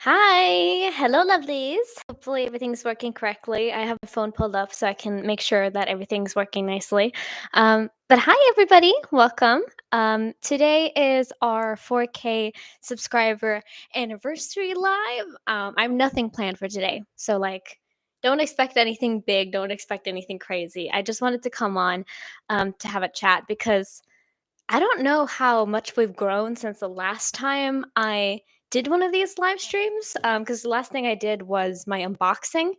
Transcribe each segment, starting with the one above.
Hi. Hello, lovelies. Hopefully, everything's working correctly. I have my phone pulled up so I can make sure that everything's working nicely. But hi, everybody. Welcome. Today is our 4K subscriber anniversary live. I have nothing planned for today. So, don't expect anything big. Don't expect anything crazy. I just wanted to come on to have a chat because I don't know how much we've grown since the last time I did one of these live streams. Because the last thing I did was my unboxing,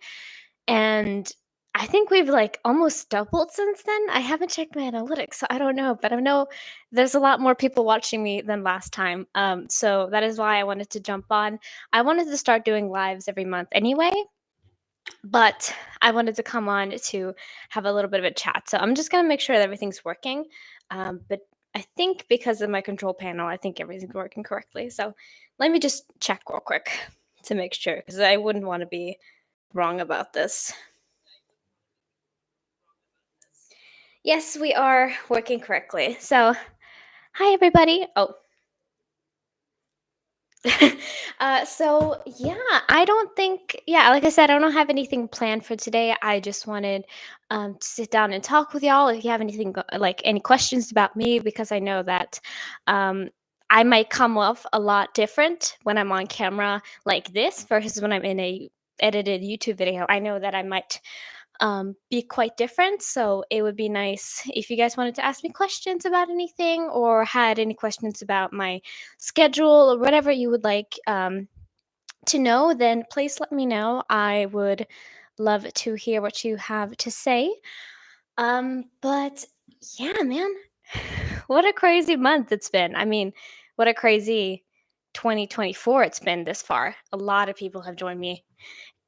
and I think we've like almost doubled since then. I haven't checked my analytics, so I don't know, but I know there's a lot more people watching me than last time. So that is why I wanted to jump on. I wanted to start doing lives every month anyway, but I wanted to come on to have a little bit of a chat. So I'm just gonna make sure that everything's working. But I think because of my control panel, I think everything's working correctly. So let me just check real quick to make sure because I wouldn't want to be wrong about this. Yes, we are working correctly. So hi everybody. Oh, so yeah, I don't think, yeah, like I said, I don't have anything planned for today. I just wanted to sit down and talk with y'all. If you have anything like any questions about me, because I know that um, I might come off a lot different when I'm on camera like this versus when I'm in a edited YouTube video. I know that I might be quite different. So it would be nice if you guys wanted to ask me questions about anything or had any questions about my schedule or whatever you would like to know, then please let me know. I would love to hear what you have to say. But yeah, man, what a crazy month it's been. I mean, what a crazy 2024 it's been this far. A lot of people have joined me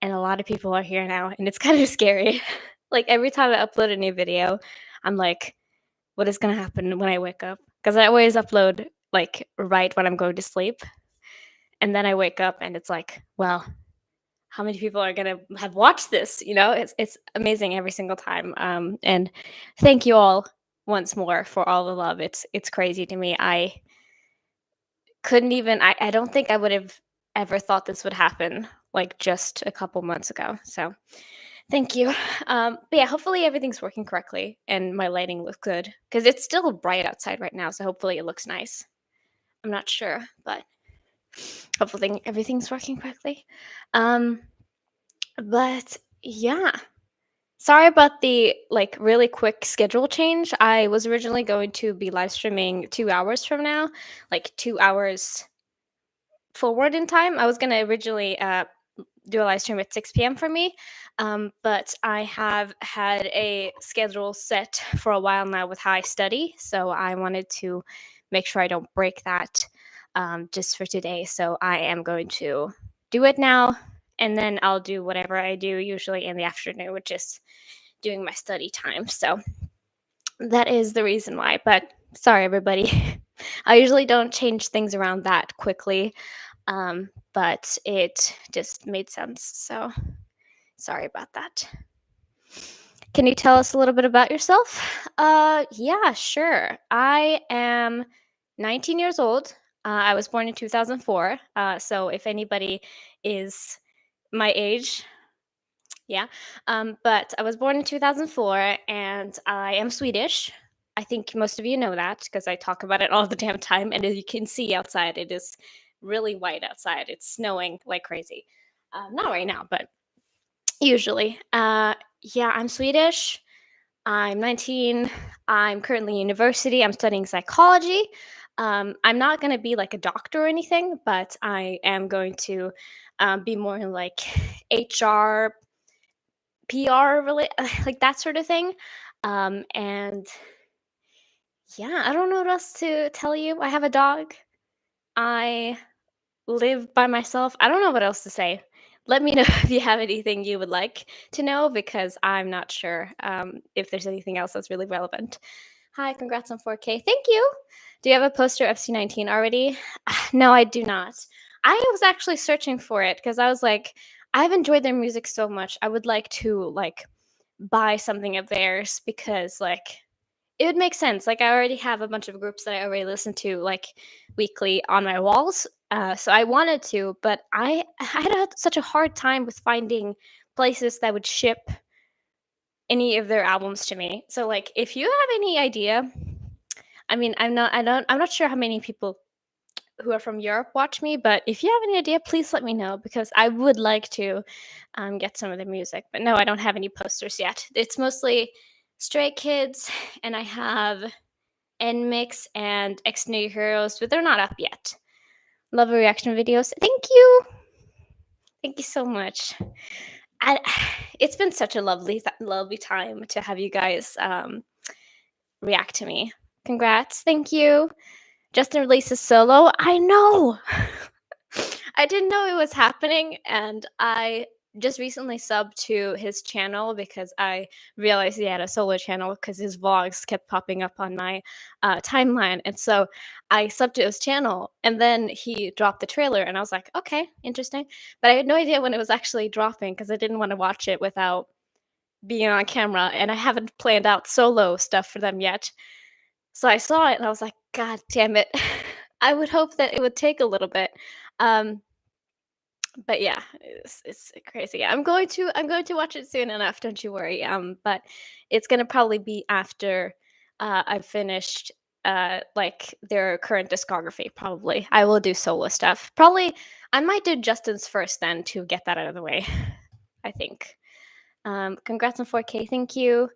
and a lot of people are here now, and it's kind of scary. Like every time I upload a new video, I'm like, what is going to happen when I wake up? Because I always upload like right when I'm going to sleep. And then I wake up and it's like, well, how many people are gonna have watched this? It's amazing every single time. And thank you all once more for all the love. It's crazy to me. I couldn't even. I don't think I would have ever thought this would happen like just a couple months ago. So thank you. But yeah, hopefully everything's working correctly and my lighting looks good because it's still bright outside right now. So hopefully it looks nice. I'm not sure, but hopefully everything's working correctly. Um, but yeah, sorry about the like really quick schedule change. I was originally going to be live streaming 2 hours from now, like 2 hours forward in time. I was gonna originally do a live stream at 6 p.m. for me, but I have had a schedule set for a while now with how I study, so I wanted to make sure I don't break that just for today. So I am going to do it now, and then I'll do whatever I do usually in the afternoon, which is doing my study time. So that is the reason why. But sorry, everybody. I usually don't change things around that quickly, but it just made sense. So sorry about that. Can you tell us a little bit about yourself? Yeah, sure. I am 19 years old. I was born in 2004. So if anybody is my age, yeah. But I was born in 2004 and I am Swedish. I think most of you know that because I talk about it all the damn time. And as you can see outside, it is really white outside. It's snowing like crazy. Not right now, but usually. Yeah, I'm Swedish. I'm 19. I'm currently in university. I'm studying psychology. I'm not going to be like a doctor or anything, but I am going to be more in like HR, PR, really, like that sort of thing. And yeah, I don't know what else to tell you. I have a dog. I live by myself. I don't know what else to say. Let me know if you have anything you would like to know because I'm not sure if there's anything else that's really relevant. Hi, congrats on 4K. Thank you. Do you have a poster of FC19 already? No, I do not. I was actually searching for it because I was like, I've enjoyed their music so much. I would like to like buy something of theirs because like it would make sense. Like I already have a bunch of groups that I already listen to like weekly on my walls. So I wanted to, but I had such a hard time with finding places that would ship any of their albums to me. So like, if you have any idea, I mean, I'm not sure how many people who are from Europe watch me, but if you have any idea, please let me know because I would like to get some of the music. But no, I don't have any posters yet. It's mostly Stray Kids, and I have NMIX and X New Heroes, but they're not up yet. Love the reaction videos. Thank you. Thank you so much. I, it's been such a lovely time to have you guys react to me. Congrats. Thank you. Justin releases solo. I know. I didn't know it was happening, and I just recently subbed to his channel because I realized he had a solo channel because his vlogs kept popping up on my timeline, and so I subbed to his channel, and then he dropped the trailer, and I was like, okay, interesting, but I had no idea when it was actually dropping because I didn't want to watch it without being on camera, and I haven't planned out solo stuff for them yet. So I saw it and I was like, God damn it. I would hope that it would take a little bit. Um, but yeah, it's crazy. I'm going to watch it soon enough, don't you worry. But it's gonna probably be after I've finished like their current discography, probably. I will do solo stuff. Probably I might do Justin's first then to get that out of the way, I think. Congrats on 4K. Thank you.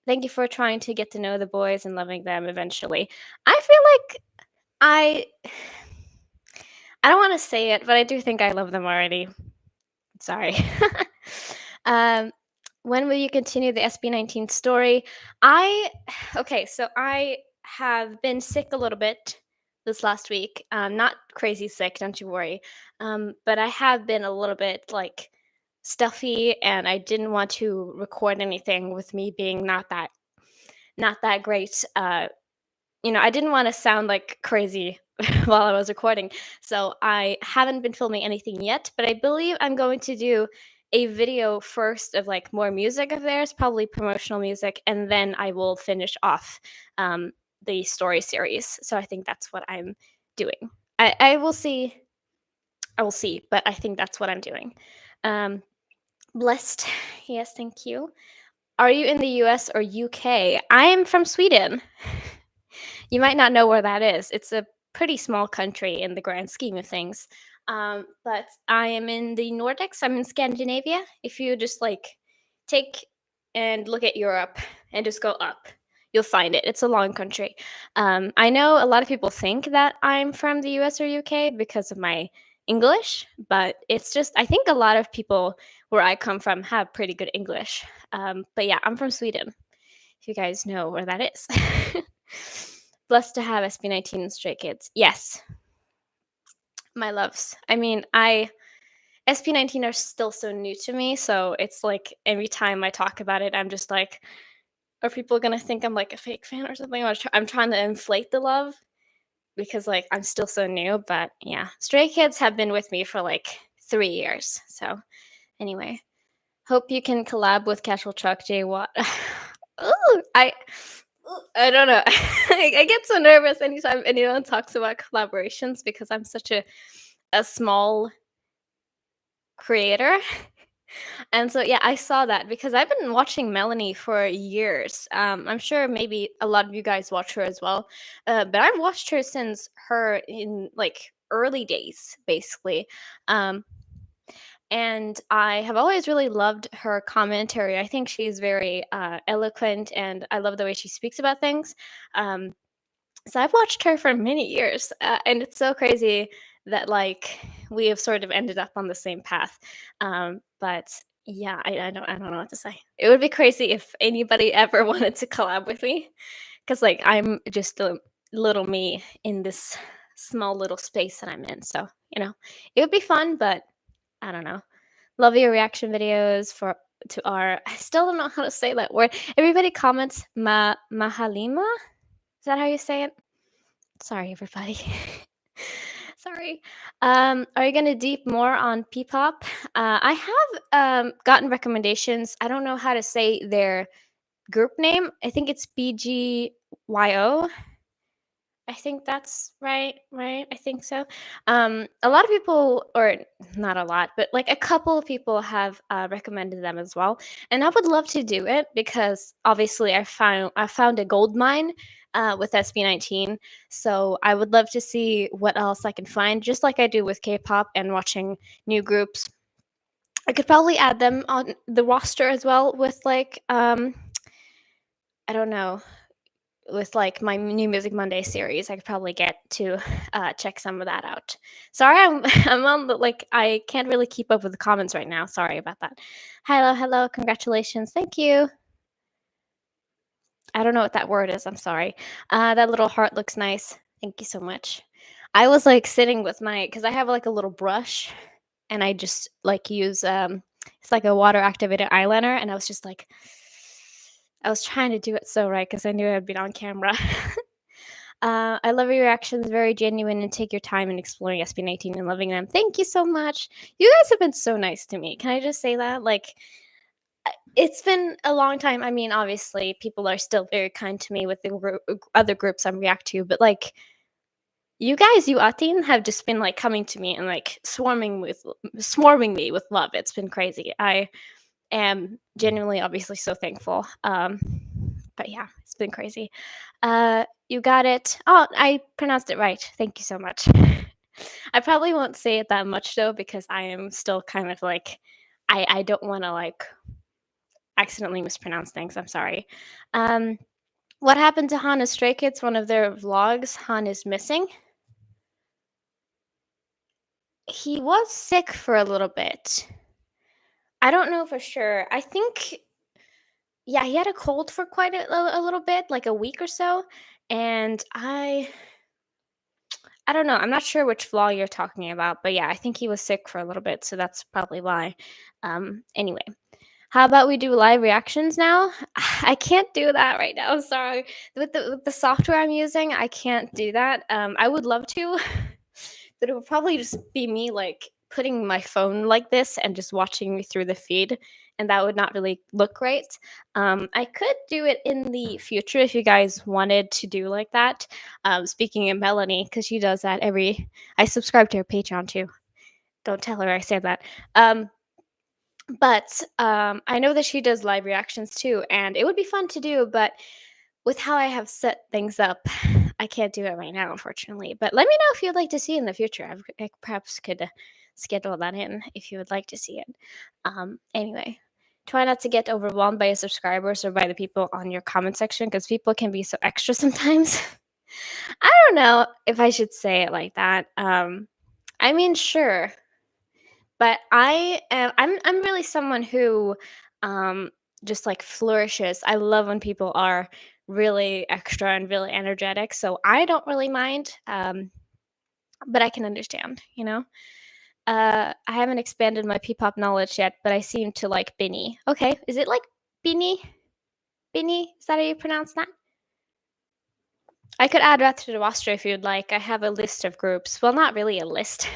Thank you for trying to get to know the boys and loving them eventually. I feel like I I don't want to say it, but I do think I love them already. Sorry. um, when will you continue the SB19 story? I okay, so I have been sick a little bit this last week. Not crazy sick, don't you worry. But I have been a little bit like stuffy, and I didn't want to record anything with me being not that great. I didn't want to sound like crazy while I was recording. So I haven't been filming anything yet, but I believe I'm going to do a video first of like more music of theirs, probably promotional music, and then I will finish off um, the story series. So I think that's what I'm doing. I will see. I will see, but I think that's what I'm doing. Um, blessed. Yes, thank you. Are you in the US or UK? I am from Sweden. You might not know where that is. It's a pretty small country in the grand scheme of things. But I am in the Nordics. I'm in Scandinavia. If you just like take and look at Europe and just go up, you'll find it. It's a long country. I know a lot of people think that I'm from the US or UK because of my English, but it's just, I think a lot of people where I come from have pretty good English. But yeah, I'm from Sweden, if you guys know where that is. Blessed to have SB19 and Stray Kids. Yes, my loves. I mean, I SB19 are still so new to me, so it's like every time I talk about it, I'm just like, are people gonna think I'm like a fake fan or something? I'm trying to inflate the love because like I'm still so new. But yeah, Stray Kids have been with me for like 3 years. So anyway, hope you can collab with Casual Truck J. Watt. Ooh, I don't know. I get so nervous anytime anyone talks about collaborations because I'm such a small creator. And so yeah, I saw that because I've been watching Melanie for years. I'm sure maybe a lot of you guys watch her as well. But I've watched her since her in like early days, basically. Um, and I have always really loved her commentary. I think she's very eloquent, and I love the way she speaks about things. Um, so I've watched her for many years, and it's so crazy that like we have sort of ended up on the same path. But yeah, I don't know what to say. It would be crazy if anybody ever wanted to collab with me, because like I'm just a little me in this small little space that I'm in. So it would be fun, but I don't know. Love your reaction videos for to our. I still don't know how to say that word. Everybody comments mahalima. Is that how you say it? Sorry, everybody. Sorry. Are you gonna deep more on P-pop? I have gotten recommendations. I don't know how to say their group name. I think it's BGYO. I think that's right, right? I think so. A lot of people, or not a lot, but like a couple of people have recommended them as well, and I would love to do it because obviously I found a gold mine with SB19, so I would love to see what else I can find, just like I do with K-pop and watching new groups. I could probably add them on the roster as well with like I don't know, with like my new Music Monday series. I could probably get to check some of that out. Sorry, I'm I'm on the like I can't really keep up with the comments right now. Sorry about that. Hello, hello, congratulations, thank you. I don't know what that word is. I'm sorry. That little heart looks nice. Thank you so much. I was like sitting with my because I have like a little brush, and I just like use it's like a water activated eyeliner, and I was just like I was trying to do it so right because I knew I'd been on camera. I love your reactions, very genuine, and take your time in exploring SB19 and loving them. Thank you so much. You guys have been so nice to me. Can I just say that? Like, it's been a long time. I mean, obviously, people are still very kind to me with the other groups I'm react to, but like, you guys, you Atin, have just been like coming to me and like swarming me with love. It's been crazy. I am genuinely, obviously, so thankful. But yeah, it's been crazy. You got it. Oh, I pronounced it right. Thank you so much. I probably won't say it that much though because I am still kind of like I don't want to like accidentally mispronounce things. I'm sorry. Um, what happened to Han as Stray Kids? One of their vlogs. Han is missing. He was sick for a little bit. I don't know for sure. I think yeah, he had a cold for quite a little bit, like a week or so, and I don't know. I'm not sure which vlog you're talking about, but yeah, I think he was sick for a little bit, so that's probably why. Anyway, how about we do live reactions now? I can't do that right now. Sorry. With the software I'm using, I can't do that. I would love to, but it would probably just be me like putting my phone like this and just watching me through the feed, and that would not really look great. I could do it in the future if you guys wanted to do like that. Speaking of Melanie, because she does that every. I subscribe to her Patreon too. Don't tell her I said that. Um, but I know that she does live reactions too, and it would be fun to do. But with how I have set things up, I can't do it right now, unfortunately. But let me know if you'd like to see in the future. I perhaps could schedule that in if you would like to see it. Anyway, try not to get overwhelmed by your subscribers or by the people on your comment section because people can be so extra sometimes. I don't know if I should say it like that. I mean, sure, but I'm really someone who um just like flourishes. I love when people are really extra and really energetic, so I don't really mind. But I can understand, you know. I haven't expanded my P-pop knowledge yet, but I seem to like Binny. Okay, is it like Binny? Binny? Is that how you pronounce that? I could add that to the roster if you'd like. I have a list of groups. Well, not really a list.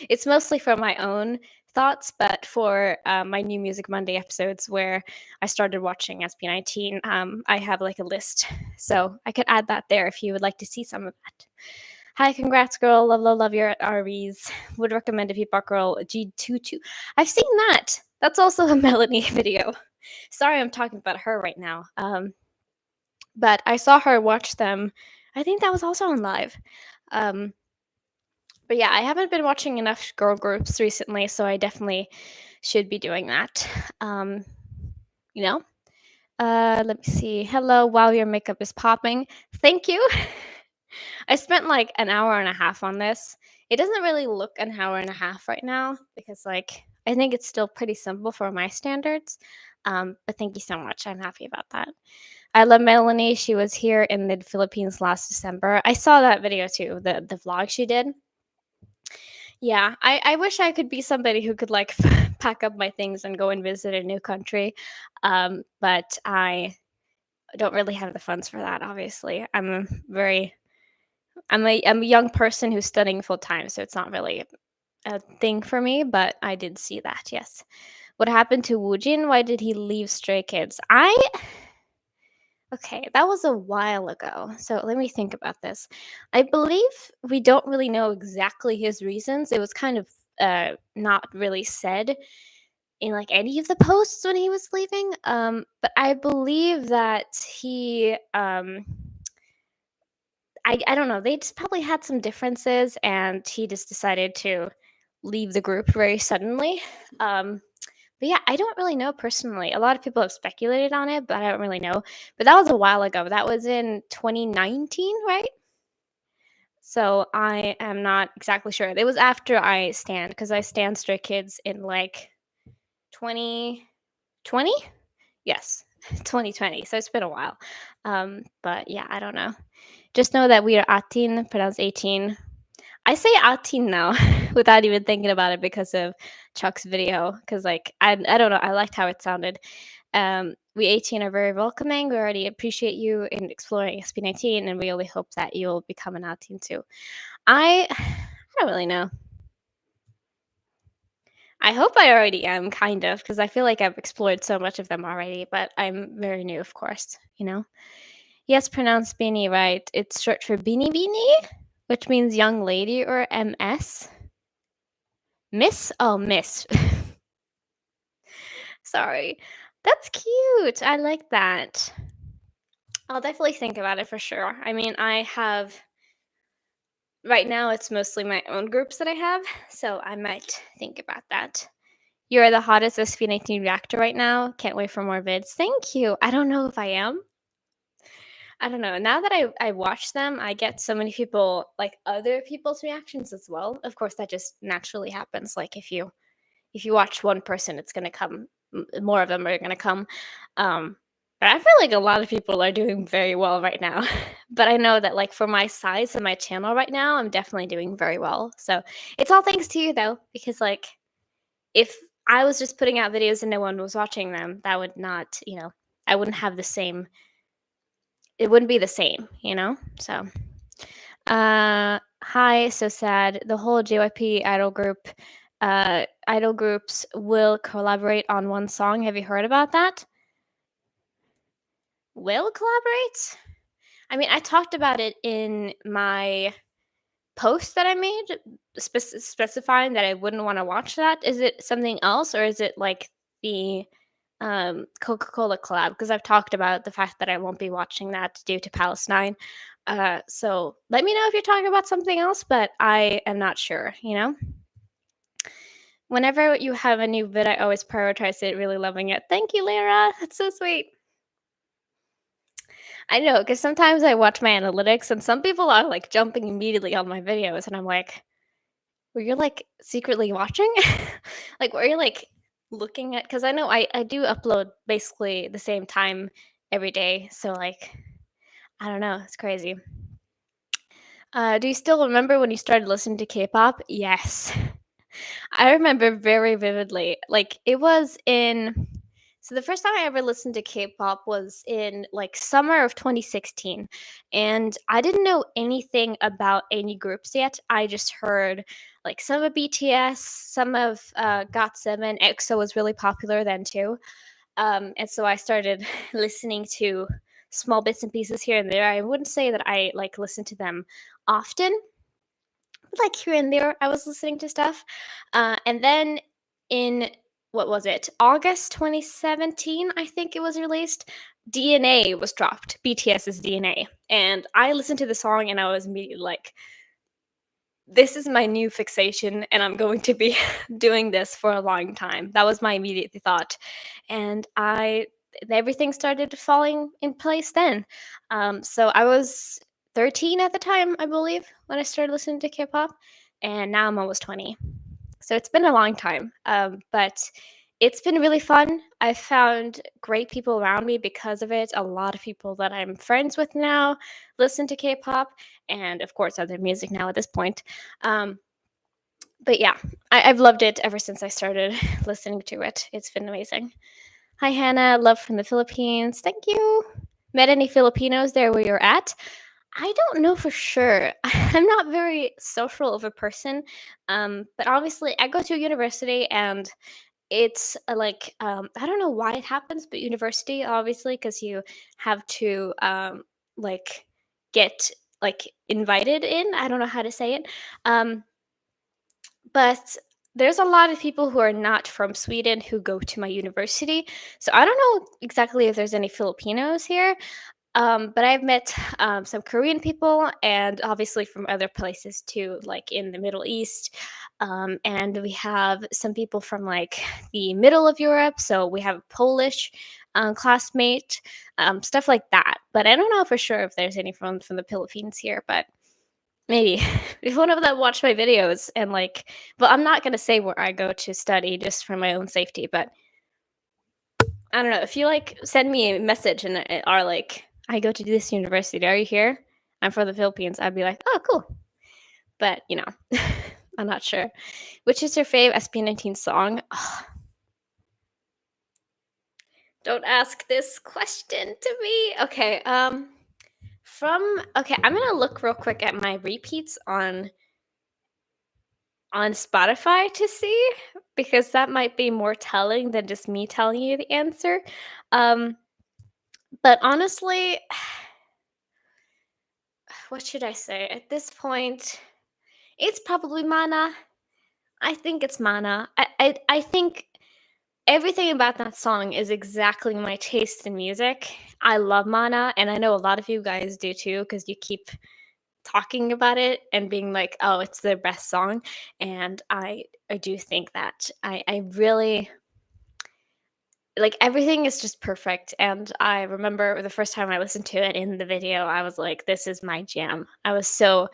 It's mostly for my own thoughts, but for my new Music Monday episodes where I started watching SB19, I have like a list. So I could add that there if you would like to see some of that. Hi, congrats, girl. Love, love, love your RVs. Would recommend a Peacock Girl G22. I've seen that. That's also a Melanie video. Sorry, I'm talking about her right now. But I saw her watch them. I think that was also on live. Um, but yeah, I haven't been watching enough girl groups recently, so I definitely should be doing that. Um, you know? Let me see. Hello, wow, your makeup is popping. Thank you. I spent like an hour and a half on this. It doesn't really look an hour and a half right now because, like, I think it's still pretty simple for my standards. But thank you so much. I'm happy about that. I love Melanie. She was here in the Philippines last December. I saw that video too, the vlog she did. Yeah, I wish I could be somebody who could like pack up my things and go and visit a new country. But I don't really have the funds for that, obviously. I'm a young person who's studying full time, so it's not really a thing for me, but I did see that, yes. What happened to Woojin? Why did he leave Stray Kids? Okay, that was a while ago. So let me think about this. I believe we don't really know exactly his reasons. It was kind of not really said in like any of the posts when he was leaving. But I believe that I don't know, they just probably had some differences and he just decided to leave the group very suddenly. Um but yeah, I don't really know personally. A lot of people have speculated on it, but I don't really know. But that was a while ago. That was in 2019, right? So I am not exactly sure. It was after I stand because I stand Stray Kids in like 2020. Yes, 2020. So it's been a while. But yeah, I don't know. Just know that we are 18, pronounced 18. I say 18 now without even thinking about it because of Chuck's video. Because like I don't know, I liked how it sounded. We 18 are very welcoming. We already appreciate you in exploring XP19, and we only hope that you'll become an 18 too. I don't really know. I hope I already am, kind of, because I feel like I've explored so much of them already, but I'm very new, of course, you know? Yes, pronounced Beanie right. It's short for Beanie Beanie, which means young lady or MS. Miss? Oh, Miss. Sorry. That's cute. I like that. I'll definitely think about it for sure. I mean, I have right now it's mostly my own groups that I have, so I might think about that. You're the hottest SV19 reactor right now. Can't wait for more vids. Thank you. I don't know if I am. I don't know. Now that I watch them, I get so many people like other people's reactions as well. Of course, that just naturally happens. Like if you watch one person, it's gonna come. More of them are gonna come. Um, but I feel like a lot of people are doing very well right now. But I know that like for my size and my channel right now, I'm definitely doing very well. So it's all thanks to you though, because like if I was just putting out videos and no one was watching them, that would not, I wouldn't have the same. It wouldn't be the same, you know. So, hi, so sad. The whole JYP idol groups will collaborate on one song. Have you heard about that? Will collaborate? I mean, I talked about it in my post that I made, specifying that I wouldn't want to watch that. Is it something else, or is it like the Coca-Cola collab? Because I've talked about the fact that I won't be watching that due to Palestine. So let me know if you're talking about something else, but I am not sure. Whenever you have a new vid, I always prioritize it, really loving it. Thank you, Lara. That's so sweet. I know, because sometimes I watch my analytics and some people are like jumping immediately on my videos, and I'm like, were you like secretly watching? Like, were you like looking at? Because I know I do upload basically the same time every day. So, like, I don't know. It's crazy. Do you still remember when you started listening to K pop? Yes. I remember very vividly. Like it was in so the first time I ever listened to K-pop was in like summer of 2016, and I didn't know anything about any groups yet. I just heard like some of BTS, some of GOT7. EXO was really popular then too, and so I started listening to small bits and pieces here and there. I wouldn't say that I like listen to them often, like here and there I was listening to stuff. And then in what was it? August 2017, I think it was released. DNA was dropped. BTS's DNA. And I listened to the song and I was immediately like, this is my new fixation and I'm going to be doing this for a long time. That was my immediate thought. And I everything started falling in place then. So I was 13 at the time, I believe, when I started listening to K-pop, and now I'm almost 20. So it's been a long time, but it's been really fun. I found great people around me because of it. A lot of people that I'm friends with now listen to K-pop, and of course other music now at this point. Um, but yeah, I've loved it ever since I started listening to it. It's been amazing. Hi Hannah, love from the Philippines. Thank you. Met any Filipinos there where you're at? I don't know for sure. I'm not very social of a person, but obviously I go to a university and it's I don't know why it happens, but university obviously because you have to like get like invited in. I don't know how to say it. Um, but there's a lot of people who are not from Sweden who go to my university. So I don't know exactly if there's any Filipinos here, but I've met some Korean people and obviously from other places too, like in the Middle East. And we have some people from like the middle of Europe. So we have a Polish classmate, stuff like that. But I don't know for sure if there's any from the Philippines here, but maybe if one of them watch my videos and like, but I'm not going to say where I go to study just for my own safety. But I don't know. If you like send me a message and are like, I go to this university. Are you here? I'm from the Philippines. I'd be like, oh, cool. But I'm not sure. Which is your fave SB19 song? Ugh, don't ask this question to me. Okay. I'm gonna look real quick at my repeats on Spotify to see because that might be more telling than just me telling you the answer. Um, but honestly, what should I say? At this point, it's probably Mana. I think it's Mana. I think everything about that song is exactly my taste in music. I love Mana, and I know a lot of you guys do too because you keep talking about it and being like, "Oh, it's their best song," and I do think that I really like everything is just perfect. And I remember the first time I listened to it in the video, I was like, "This is my jam." I was so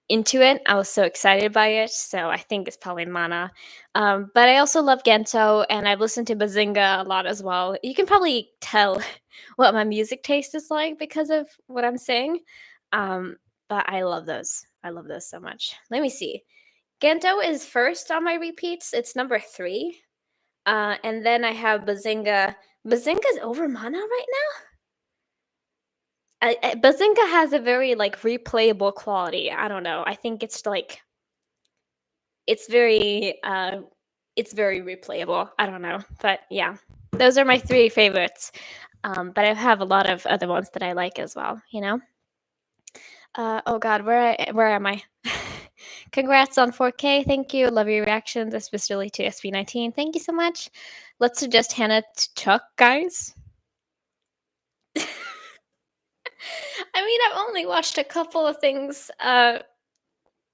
into it. I was so excited by it. So I think it's probably Mana. But I also love Gento and I've listened to Bazinga a lot as well. You can probably tell what my music taste is like because of what I'm saying. Um, but I love those. I love those so much. Let me see. Gento is first on my repeats. It's number three. And then I have Bazinga. Bazinga's over Mana right now? Bazinga has a very like replayable quality. I don't know. I think it's like it's very it's very replayable. I don't know, but yeah, those are my three favorites. But I have a lot of other ones that I like as well. Oh God, where am I? Congrats on 4K. Thank you. Love your reactions, especially to SB19. Thank you so much. Let's suggest Hannah to Chuck, guys. I mean, I've only watched a couple of things. I've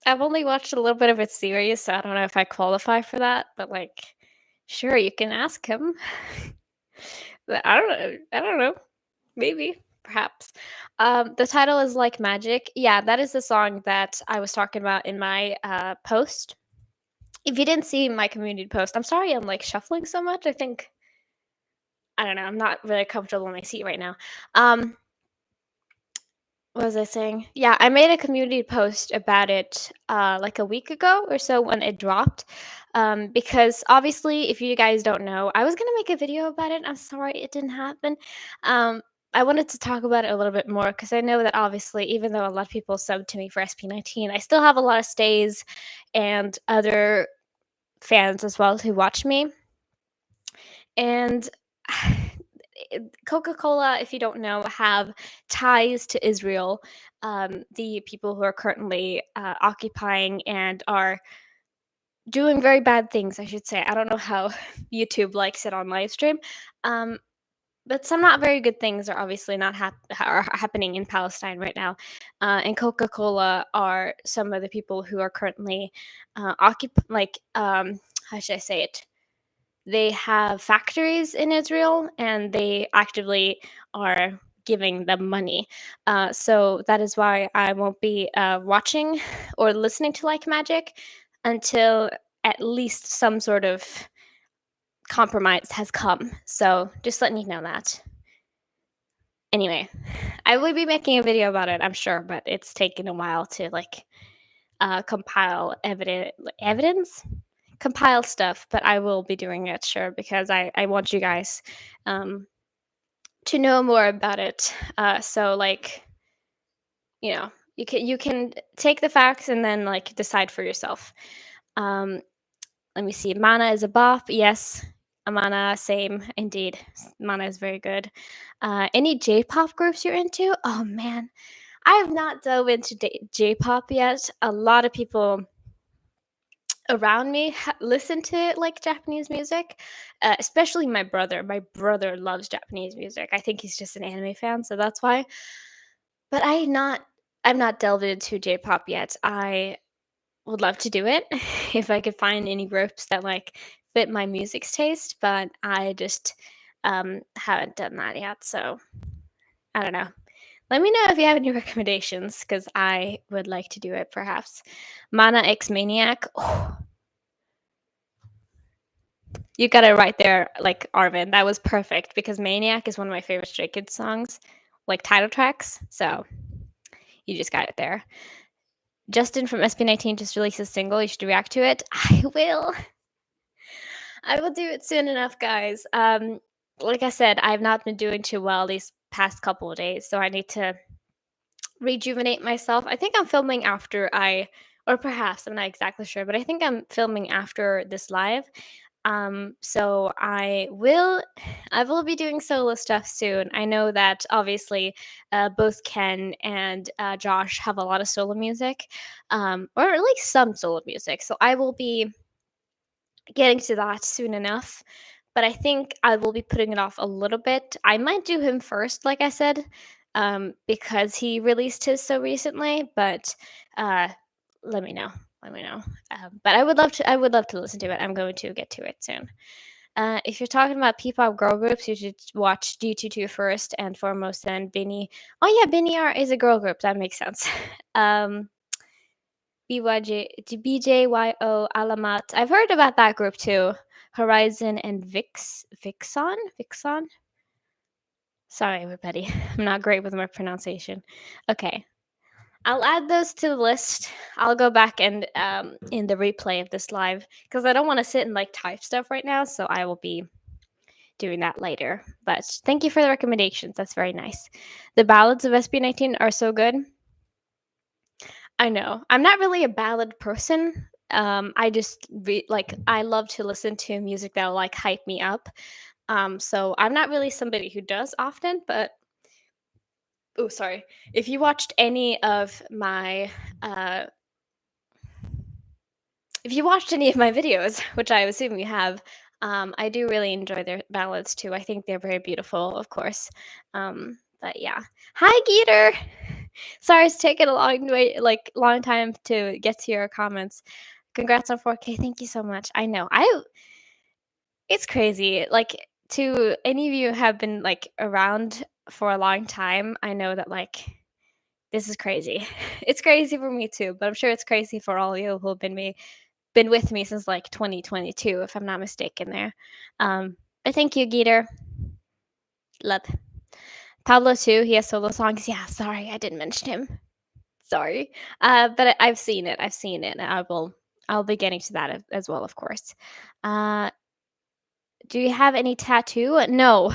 only watched a little bit of its series, so I don't know if I qualify for that. But like, sure, you can ask him. But I don't know. I don't know. Maybe, perhaps. The title is Like Magic. Yeah, that is the song that I was talking about in my post. If you didn't see my community post, I'm sorry I'm like shuffling so much. I think I don't know. I'm not really comfortable in my seat right now. Um, what was I saying? Yeah, I made a community post about it like a week ago or so when it dropped. Because obviously, if you guys don't know, I was gonna make a video about it. I'm sorry it didn't happen. Um, I wanted to talk about it a little bit more because I know that obviously, even though a lot of people subbed to me for SP19, I still have a lot of stays and other fans as well who watch me. And Coca-Cola, if you don't know, have ties to Israel. The people who are currently occupying and are doing very bad things, I should say. I don't know how YouTube likes it on live stream, um, but some not very good things are obviously not are happening in Palestine right now. And Coca-Cola are some of the people who are currently how should I say it? They have factories in Israel and they actively are giving them money. So that is why I won't be watching or listening to Like Magic until at least some sort of compromise has come. So just letting you know that. Anyway, I will be making a video about it, I'm sure, but it's taken a while to like compile evidence compile stuff, but I will be doing it, sure, because I want you guys um, to know more about it. So like, you can take the facts and then like decide for yourself. Um, Let me see. Mana is a bop. Yes. Mana, same. Indeed. Mana is very good. Any J-pop groups you're into? Oh man, I have not dove into J-pop yet. A lot of people around me listen to like Japanese music, especially my brother. My brother loves Japanese music. I think he's just an anime fan, so that's why. But I'm not delved into J-pop yet. I would love to do it if I could find any groups that like fit my music's taste, but I just haven't done that yet. So I don't know. Let me know if you have any recommendations because I would like to do it perhaps. Mana X Maniac. Oh, you got it right there, like Arvin. That was perfect because Maniac is one of my favorite Stray Kids songs, like title tracks. So you just got it there. Justin from SB19 just released a single. You should react to it. I will. I will do it soon enough, guys. Like I said, I've not been doing too well these past couple of days, so I need to rejuvenate myself. I think I'm filming after or perhaps I'm not exactly sure, but I think I'm filming after this live. So I will be doing solo stuff soon. I know that obviously, both Ken and Josh have a lot of solo music, or at least some solo music. So I will be getting to that soon enough. But I think I will be putting it off a little bit. I might do him first, like I said, because he released his so recently. But uh, let me know. Let me know. But I would love to. I would love to listen to it. I'm going to get to it soon. If you're talking about P-pop girl groups, you should watch D22 first and foremost. Then Binny. Oh yeah, Binny R is a girl group. That makes sense. um, BJYO Alamat. I've heard about that group too. Horizon and Vixon. Sorry, everybody. I'm not great with my pronunciation. Okay, I'll add those to the list. I'll go back and in the replay of this live because I don't want to sit and like type stuff right now. So I will be doing that later. But thank you for the recommendations. That's very nice. The ballads of SB19 are so good. I know. I'm not really a ballad person. I just like I love to listen to music that'll like hype me up. So I'm not really somebody who does often, but oh, sorry. If you watched any of my uh if you watched any of my videos, which I assume you have, I do really enjoy their ballads too. I think they're very beautiful, of course. But yeah. Hi, Geeter. Sorry it's taken a long time to get to your comments. Congrats on 4K. Thank you so much. I know. It's crazy. Like to any of you who have been like around for a long time, I know that like this is crazy. It's crazy for me too, but I'm sure it's crazy for all of you who have been with me since like 2022, if I'm not mistaken there. But thank you, Geeter. Love. Pablo too, he has solo songs. Yeah, sorry, I didn't mention him. Sorry. But I've seen it. I've seen it. I'll be getting to that as well, of course. Uh, do you have any tattoo? No.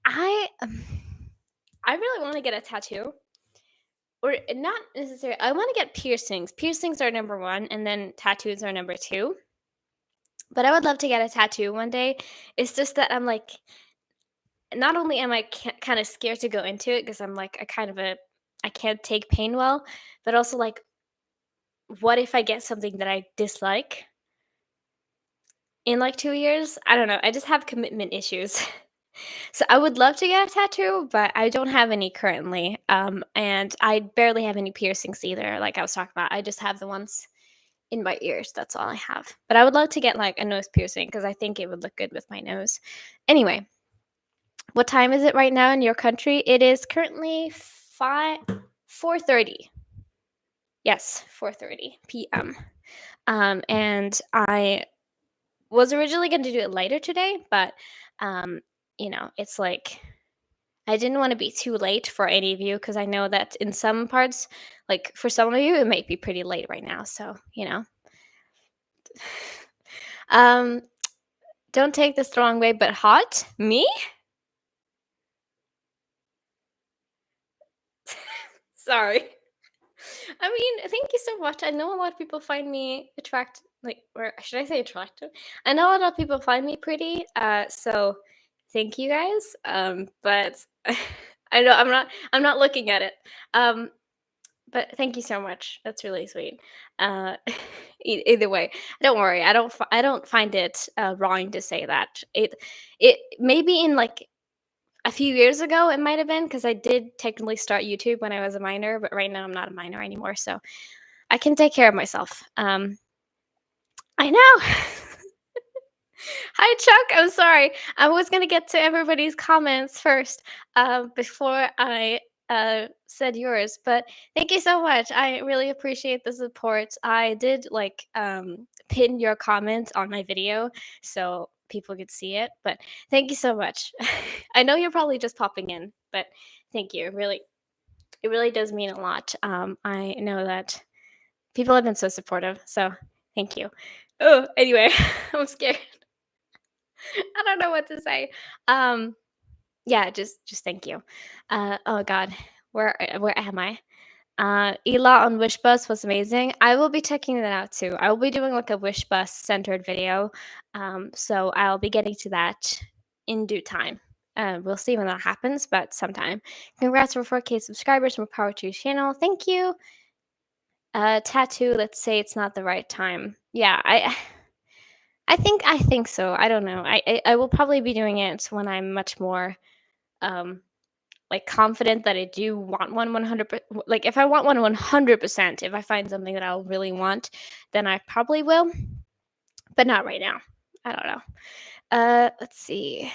I I really want to get a tattoo. Or not necessarily. I want to get piercings. Piercings are number 1 and then tattoos are number 2. But I would love to get a tattoo one day. It's just that I'm like not only am I kind of scared to go into it because I'm like I can't take pain well, but also like what if I get something that I dislike in like 2 years? I don't know. I just have commitment issues. So I would love to get a tattoo, but I don't have any currently. And I barely have any piercings either. Like I was talking about, I just have the ones in my ears. That's all I have. But I would love to get like a nose piercing because I think it would look good with my nose. Anyway, what time is it right now in your country? It is currently 4:30. Yes, 4:30 p.m. And I was originally going to do it later today, but um, it's like I didn't want to be too late for any of you because I know that in some parts, like for some of you, it might be pretty late right now. So, um, don't take this the wrong way, but hot? Me? Sorry. I mean, thank you so much. I know a lot of people find me like, or should I say attractive? I know a lot of people find me pretty, so thank you guys. But I know I'm not looking at it. Um, but thank you so much. That's really sweet. Uh, either way, don't worry. I don't find it wrong to say that. It maybe in like a few years ago it might have been because I did technically start YouTube when I was a minor, but right now I'm not a minor anymore, so I can take care of myself. I know. Hi, Chuck. I'm sorry. I was gonna get to everybody's comments first, before I said yours. But thank you so much. I really appreciate the support. I did like pin your comment on my video so people could see it. But thank you so much. I know you're probably just popping in, but thank you. It really does mean a lot. I know that people have been so supportive. So thank you. Oh, anyway, I'm scared. I don't know what to say. Um, yeah, just thank you. Oh God, where am I? Ela on Wish Bus was amazing. I will be checking that out too. I will be doing like a Wish Bus centered video. So I'll be getting to that in due time. We'll see when that happens, but sometime. Congrats for 4K subscribers. More power to your channel. Thank you. Tattoo. Let's say it's not the right time. Yeah, I think so. I don't know. I will probably be doing it when I'm much more um like confident that I do want one 100 like if I want one 100%, if I find something that I'll really want, then I probably will, but not right now. I don't know. Let's see.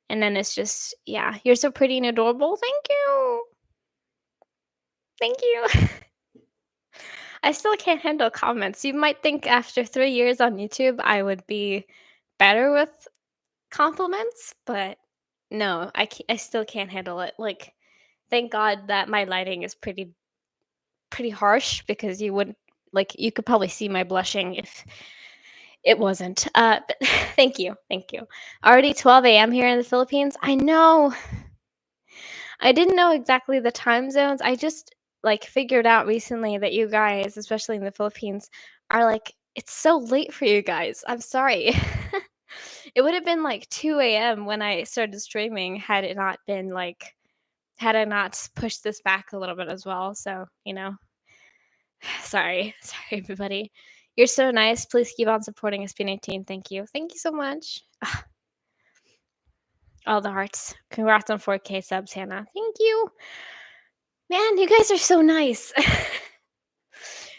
And then it's just yeah, you're so pretty and adorable. Thank you. Thank you. I still can't handle comments. You might think after 3 years on YouTube I would be better with compliments, but no, I still can't handle it. Like, thank God that my lighting is pretty harsh because you wouldn't like you could probably see my blushing if it wasn't. But thank you, thank you. Already 12 a.m. here in the Philippines. I know. I didn't know exactly the time zones. I just like figured out recently that you guys, especially in the Philippines, are like it's so late for you guys. I'm sorry. It would have been like 2 a.m. when I started streaming had it not been like had I not pushed this back a little bit as well. So, sorry. Sorry, everybody. You're so nice. Please keep on supporting SB19. Thank you. Thank you so much. All the hearts. Congrats on 4K subs, Hannah. Thank you. Man, you guys are so nice.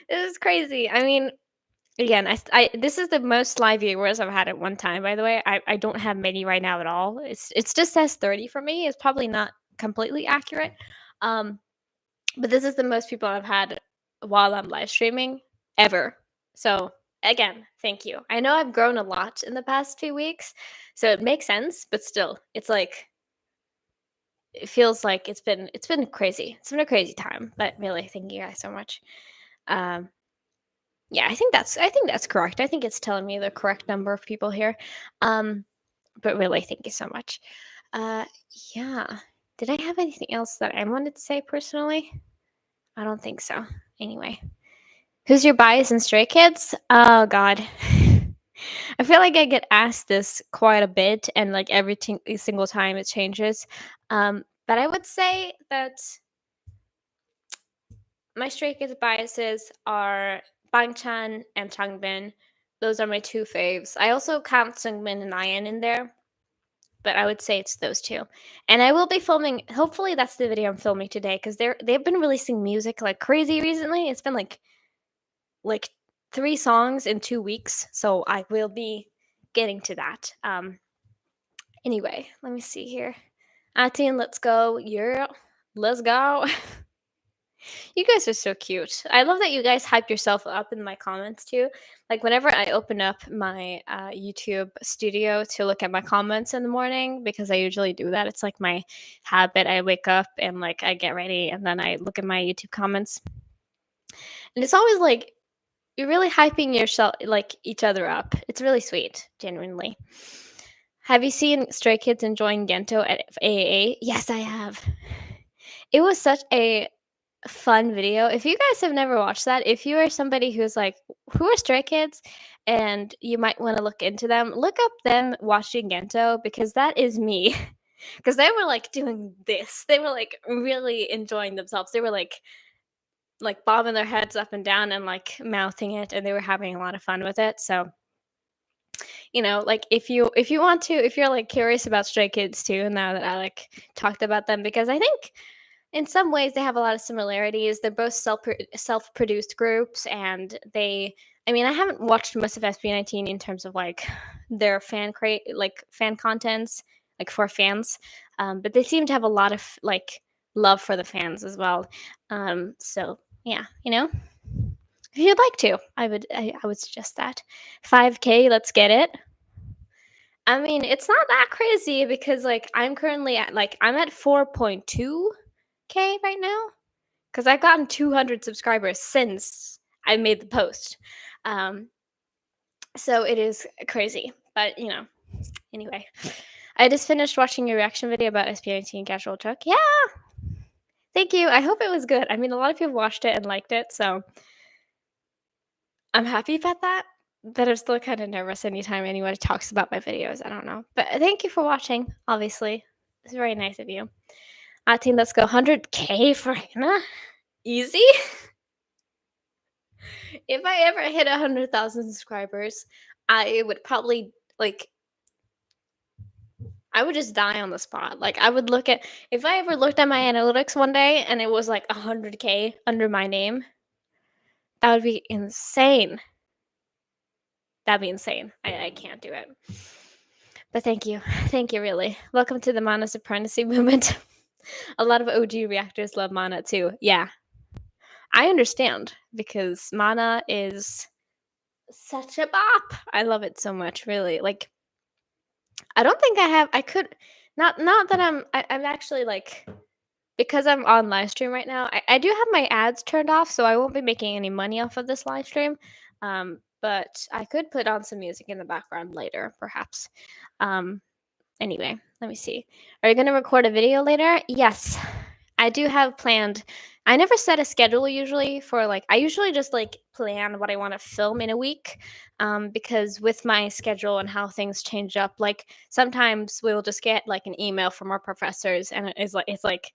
This is crazy. I mean, again, this is the most live viewers I've had at one time, by the way. I don't have many right now at all. It's just says 30 for me. It's probably not completely accurate. Um, but this is the most people I've had while I'm live streaming ever. So again, thank you. I know I've grown a lot in the past 2 weeks, so it makes sense, but still, it's like it feels like it's been crazy. It's been a crazy time, but really, thank you guys so much. Um, yeah, I think that's correct. I think it's telling me the correct number of people here. Um, but really, thank you so much. Uh, yeah. Did I have anything else that I wanted to say personally? I don't think so. Anyway, who's your bias in Stray Kids? Oh God, I feel like I get asked this quite a bit, and like single time it changes. But I would say that my Stray Kids biases are Bangchan and Changbin. Those are my two faves. I also count Sungmin and Ian in there, but I would say it's those two. And I will be filming. Hopefully, that's the video I'm filming today because they've been releasing music like crazy recently. It's been like 3 songs in 2 weeks, so I will be getting to that. Anyway, let me see here. Atin, let's go. Yeah, let's go. You guys are so cute. I love that you guys hype yourself up in my comments too. Like whenever I open up my YouTube studio to look at my comments in the morning, because I usually do that. It's like my habit. I wake up and like I get ready and then I look at my YouTube comments. And it's always like you're really hyping yourself like each other up. It's really sweet, genuinely. Have you seen Stray Kids enjoying Gento at AAA? Yes, I have. It was such a fun video. If you guys have never watched that, if you are somebody who's like, who are Stray Kids, and you might want to look into them, look up them watching Gento because that is me. Because they were like doing this. They were like really enjoying themselves. They were like bobbing their heads up and down and like mouthing it, and they were having a lot of fun with it. So like if you want to, if you're like curious about Stray Kids too, now that I like talked about them, because I think in some ways they have a lot of similarities. They're both self-produced groups, and I mean, I haven't watched most of SB19 in terms of like their fan contents, like for fans, but they seem to have a lot of like love for the fans as well. So yeah, if you'd like to, I would suggest that. 5K, let's get it. I mean, it's not that crazy because like I'm at 4.2K right now because I've gotten 200 subscribers since I made the post. Um, so it is crazy, but anyway, I just finished watching your reaction video about SPIT and Casual Truck. Yeah, thank you. I hope it was good. I mean, a lot of people watched it and liked it, so I'm happy about that. But I'm still kind of nervous anytime anyone talks about my videos. I don't know. But thank you for watching, obviously. It's very nice of you. Team, let's go. 100K for Hannah? Easy? If I ever hit 100,000 subscribers, I would probably, I would just die on the spot. Like, if I ever looked at my analytics one day and it was like 100K under my name, that would be insane. That'd be insane. I can't do it. But thank you. Thank you, really. Welcome to the Mana Supremacy movement. A lot of OG reactors love Mana too. Yeah. I understand because Mana is such a bop. I love it so much, really. Like, I don't think I could, not that I'm actually like, because I'm on live stream right now, I do have my ads turned off, so I won't be making any money off of this live stream. But I could put on some music in the background later, perhaps. Anyway, let me see. Are you going to record a video later? Yes, I do have planned. I never set a schedule usually for I usually just plan what I want to film in a week, because with my schedule and how things change up, like sometimes we'll just get like an email from our professors and it's like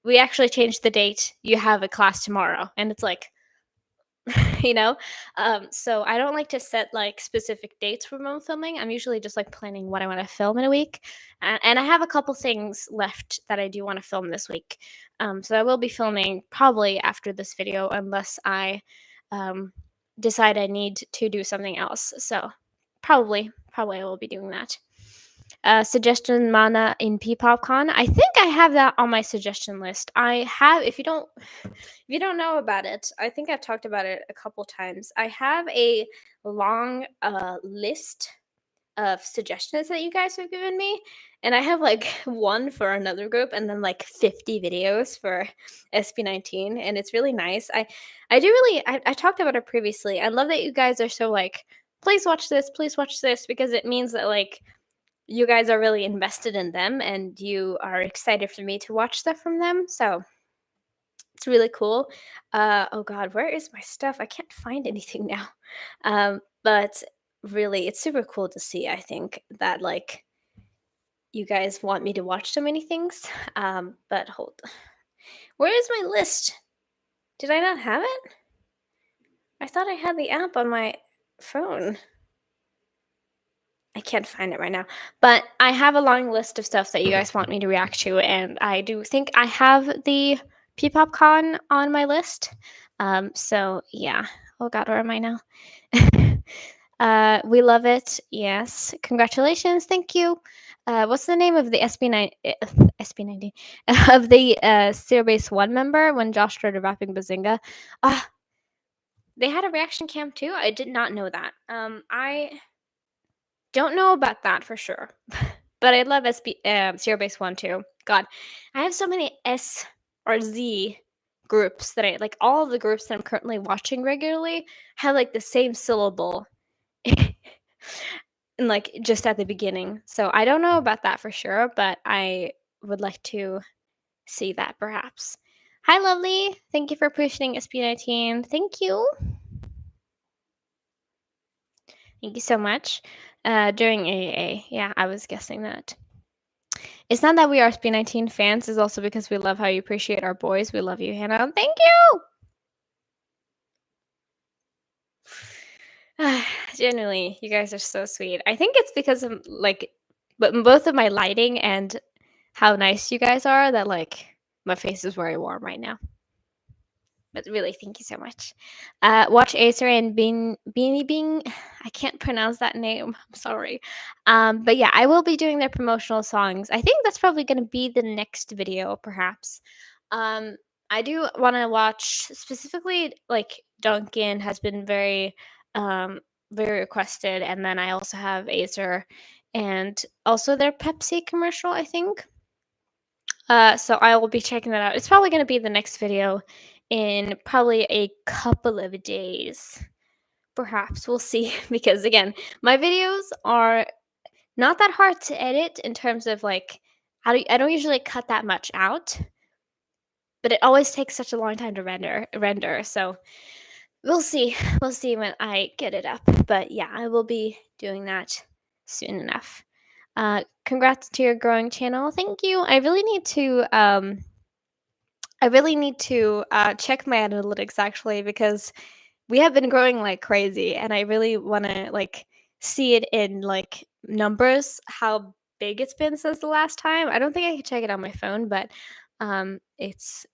we actually changed the date. You have a class tomorrow, and it's like you know so I don't like to set like specific dates for my filming. I'm usually just like planning what I want to film in a week, and I have a couple things left that I do want to film this week, so I will be filming probably after this video unless I um, decide I need to do something else. So probably I will be doing that. Suggestion Mana in PPopCon. I think I have that on my suggestion list. I have, if you don't know about it, I think I've talked about it a couple times. I have a long list of suggestions that you guys have given me, and I have like one for another group and then like 50 videos for SB19, and it's really nice. I talked about it previously. I love that you guys are so like, please watch this, because it means that like you guys are really invested in them and you are excited for me to watch stuff from them. So it's really cool. Oh God, where is my stuff? I can't find anything now. But really, it's super cool to see. I think that like you guys want me to watch so many things. But hold, where is my list? Did I not have it? I thought I had the app on my phone. I can't find it right now, but I have a long list of stuff that you guys want me to react to, and I do think I have the PPopCon on my list. So yeah. Oh God, where am I now? We love it. Yes, congratulations. Thank you. What's the name of the SB90 of the Zero Base One member when Josh started rapping Bazinga? They had a reaction cam too. I did not know that. I don't know about that for sure, but I love Zero Base One too. God, I have so many S or Z groups that I like. All of the groups that I'm currently watching regularly have like the same syllable, and like just at the beginning. So I don't know about that for sure, but I would like to see that perhaps. Hi, lovely. Thank you for pushing SB19. Thank you. Thank you so much. During AA. Yeah, I was guessing that. It's not that we are SB19 fans, it's also because we love how you appreciate our boys. We love you, Hannah. Thank you. Genuinely, you guys are so sweet. I think it's because of but both of my lighting and how nice you guys are that my face is very warm right now. But really, thank you so much. Watch Acer and Beanie Bing. I can't pronounce that name. I'm sorry. But yeah, I will be doing their promotional songs. I think that's probably going to be the next video, perhaps. Um, I do want to watch specifically Duncan has been um, very requested, and then I also have Acer and also their Pepsi commercial. I think. So I will be checking that out. It's probably going to be the next video in probably a couple of days. Perhaps we'll see because again, my videos are not that hard to edit in terms of I don't usually cut that much out, but it always takes such a long time to render. So we'll see. We'll see when I get it up. But yeah, I will be doing that soon enough. Congrats to your growing channel. Thank you. I really need to check my analytics actually because we have been growing like crazy, and I really want to see it in numbers how big it's been since the last time. I don't think I can check it on my phone, but it's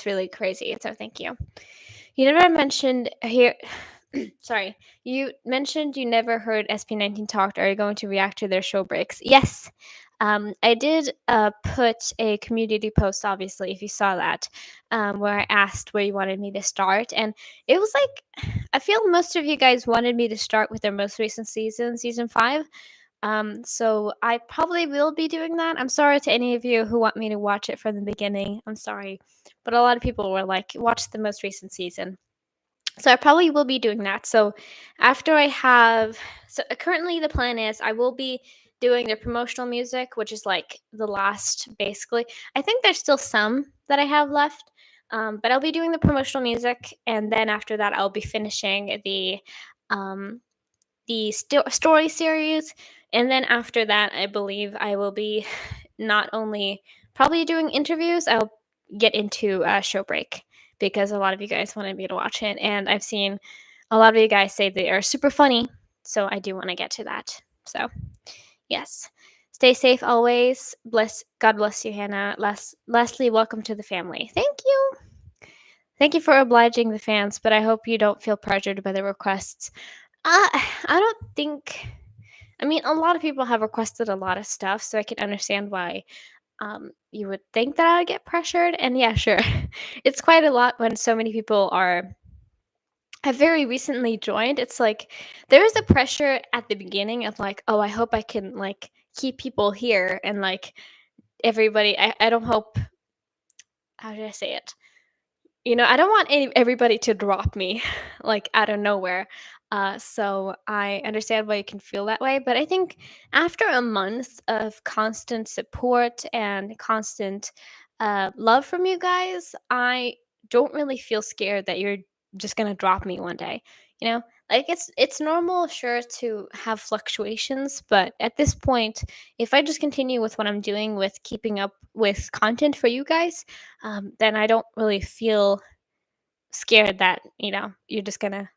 really crazy. So thank you. You never mentioned here. Sorry, you mentioned you never heard SP19 talked. Are you going to react to their show breaks? Yes. I did put a community post, obviously, if you saw that, where I asked where you wanted me to start. And it was I feel most of you guys wanted me to start with their most recent season, season 5. So I probably will be doing that. I'm sorry to any of you who want me to watch it from the beginning. I'm sorry. But a lot of people were like, watch the most recent season. So I probably will be doing that. So after I have, so currently the plan is I will be doing their promotional music, which is like the last, basically. I think there's still some that I have left, but I'll be doing the promotional music, and then after that, I'll be finishing um, story series, and then after that, I believe I will be not only probably doing interviews, I'll get into show break because a lot of you guys wanted me to watch it, and I've seen a lot of you guys say they are super funny, so I do want to get to that. So yes, stay safe always. God bless you, Hannah. Lastly, welcome to the family. Thank you. Thank you for obliging the fans, but I hope you don't feel pressured by the requests. I don't think. I mean, a lot of people have requested a lot of stuff, so I can understand why you would think that I would get pressured. And yeah, sure, it's quite a lot when so many people have very recently joined. It's like there is a pressure at the beginning of oh, I hope I can keep people here and everybody. I don't hope. How should I say it? I don't want everybody to drop me out of nowhere. So I understand why you can feel that way. But I think after a month of constant support and constant love from you guys, I don't really feel scared that you're just gonna drop me one day. You know, it's normal, sure, to have fluctuations, but at this point, if I just continue with what I'm doing with keeping up with content for you guys, then I don't really feel scared that you're just gonna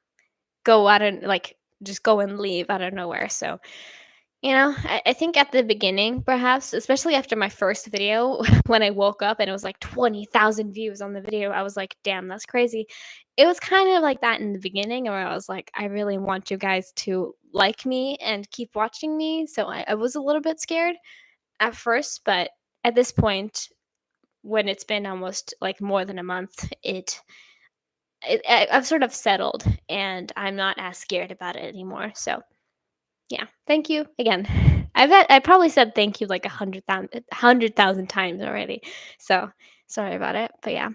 go out and just go and leave out of nowhere. So I think at the beginning, perhaps, especially after my first video, when I woke up and it was 20,000 views on the video, I was like, damn, that's crazy. It was kind of like that in the beginning where I was like, I really want you guys to like me and keep watching me. So I was a little bit scared at first, but at this point, when it's been almost more than a month, I've sort of settled and I'm not as scared about it anymore. So yeah, thank you again. I probably said thank you like 100,000 times already. So sorry about it, but yeah.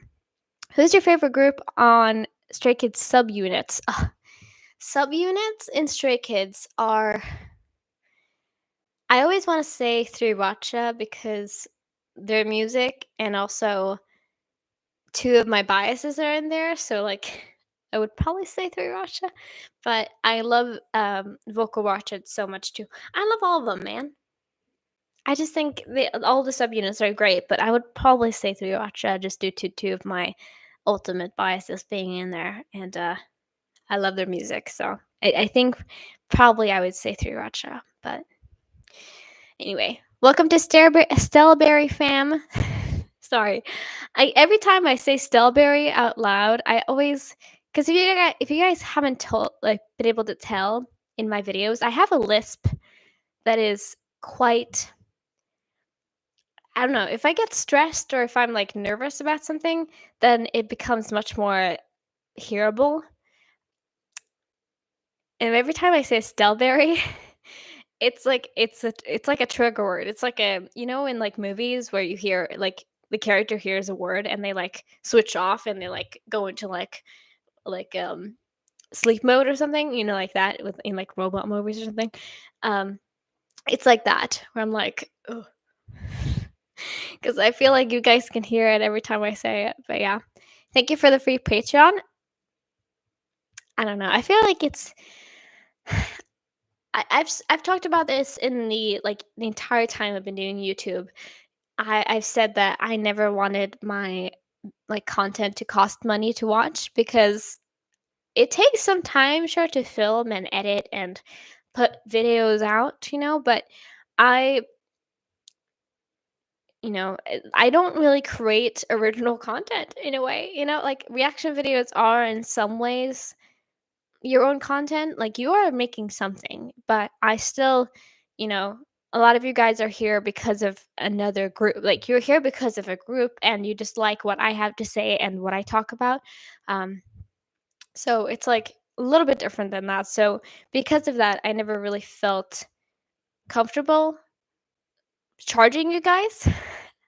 Who's your favorite group on Stray Kids subunits? Subunits in Stray Kids are. I always want to say Three Watcha because their music and also two of my biases are in there, so, like, I would probably say Sriracha, but I love, Vocal Ratchet so much too. I love all of them, man. I just think all the subunits are great, but I would probably say Sriracha just due to two of my ultimate biases being in there, and, I love their music, so I think probably I would say Sriracha, but anyway, welcome to Stellberry fam. Sorry. I every time I say Stellberry out loud, I always because if you guys haven't told like been able to tell in my videos, I have a lisp that is quite I don't know, if I get stressed or if I'm like nervous about something, then it becomes much more hearable. And every time I say Stellberry, it's like a trigger word. It's like a in like movies where you hear like the character hears a word and they like switch off and they like go into like sleep mode or something, like that with in like robot movies or something. Um, it's like that where I'm like, because I feel like you guys can hear it every time I say it. But yeah, thank you for the free Patreon. I don't know. I feel like it's I've talked about this in the entire time I've been doing YouTube. I've said that I never wanted my like content to cost money to watch because it takes some time, sure, to film and edit and put videos out, but I, I don't really create original content in a way, like reaction videos are in some ways your own content, like you are making something, but I still, you know, a lot of you guys are here because of another group. Like you're here because of a group and you just like what I have to say and what I talk about. Um, so it's like a little bit different than that. So because of that, I never really felt comfortable charging you guys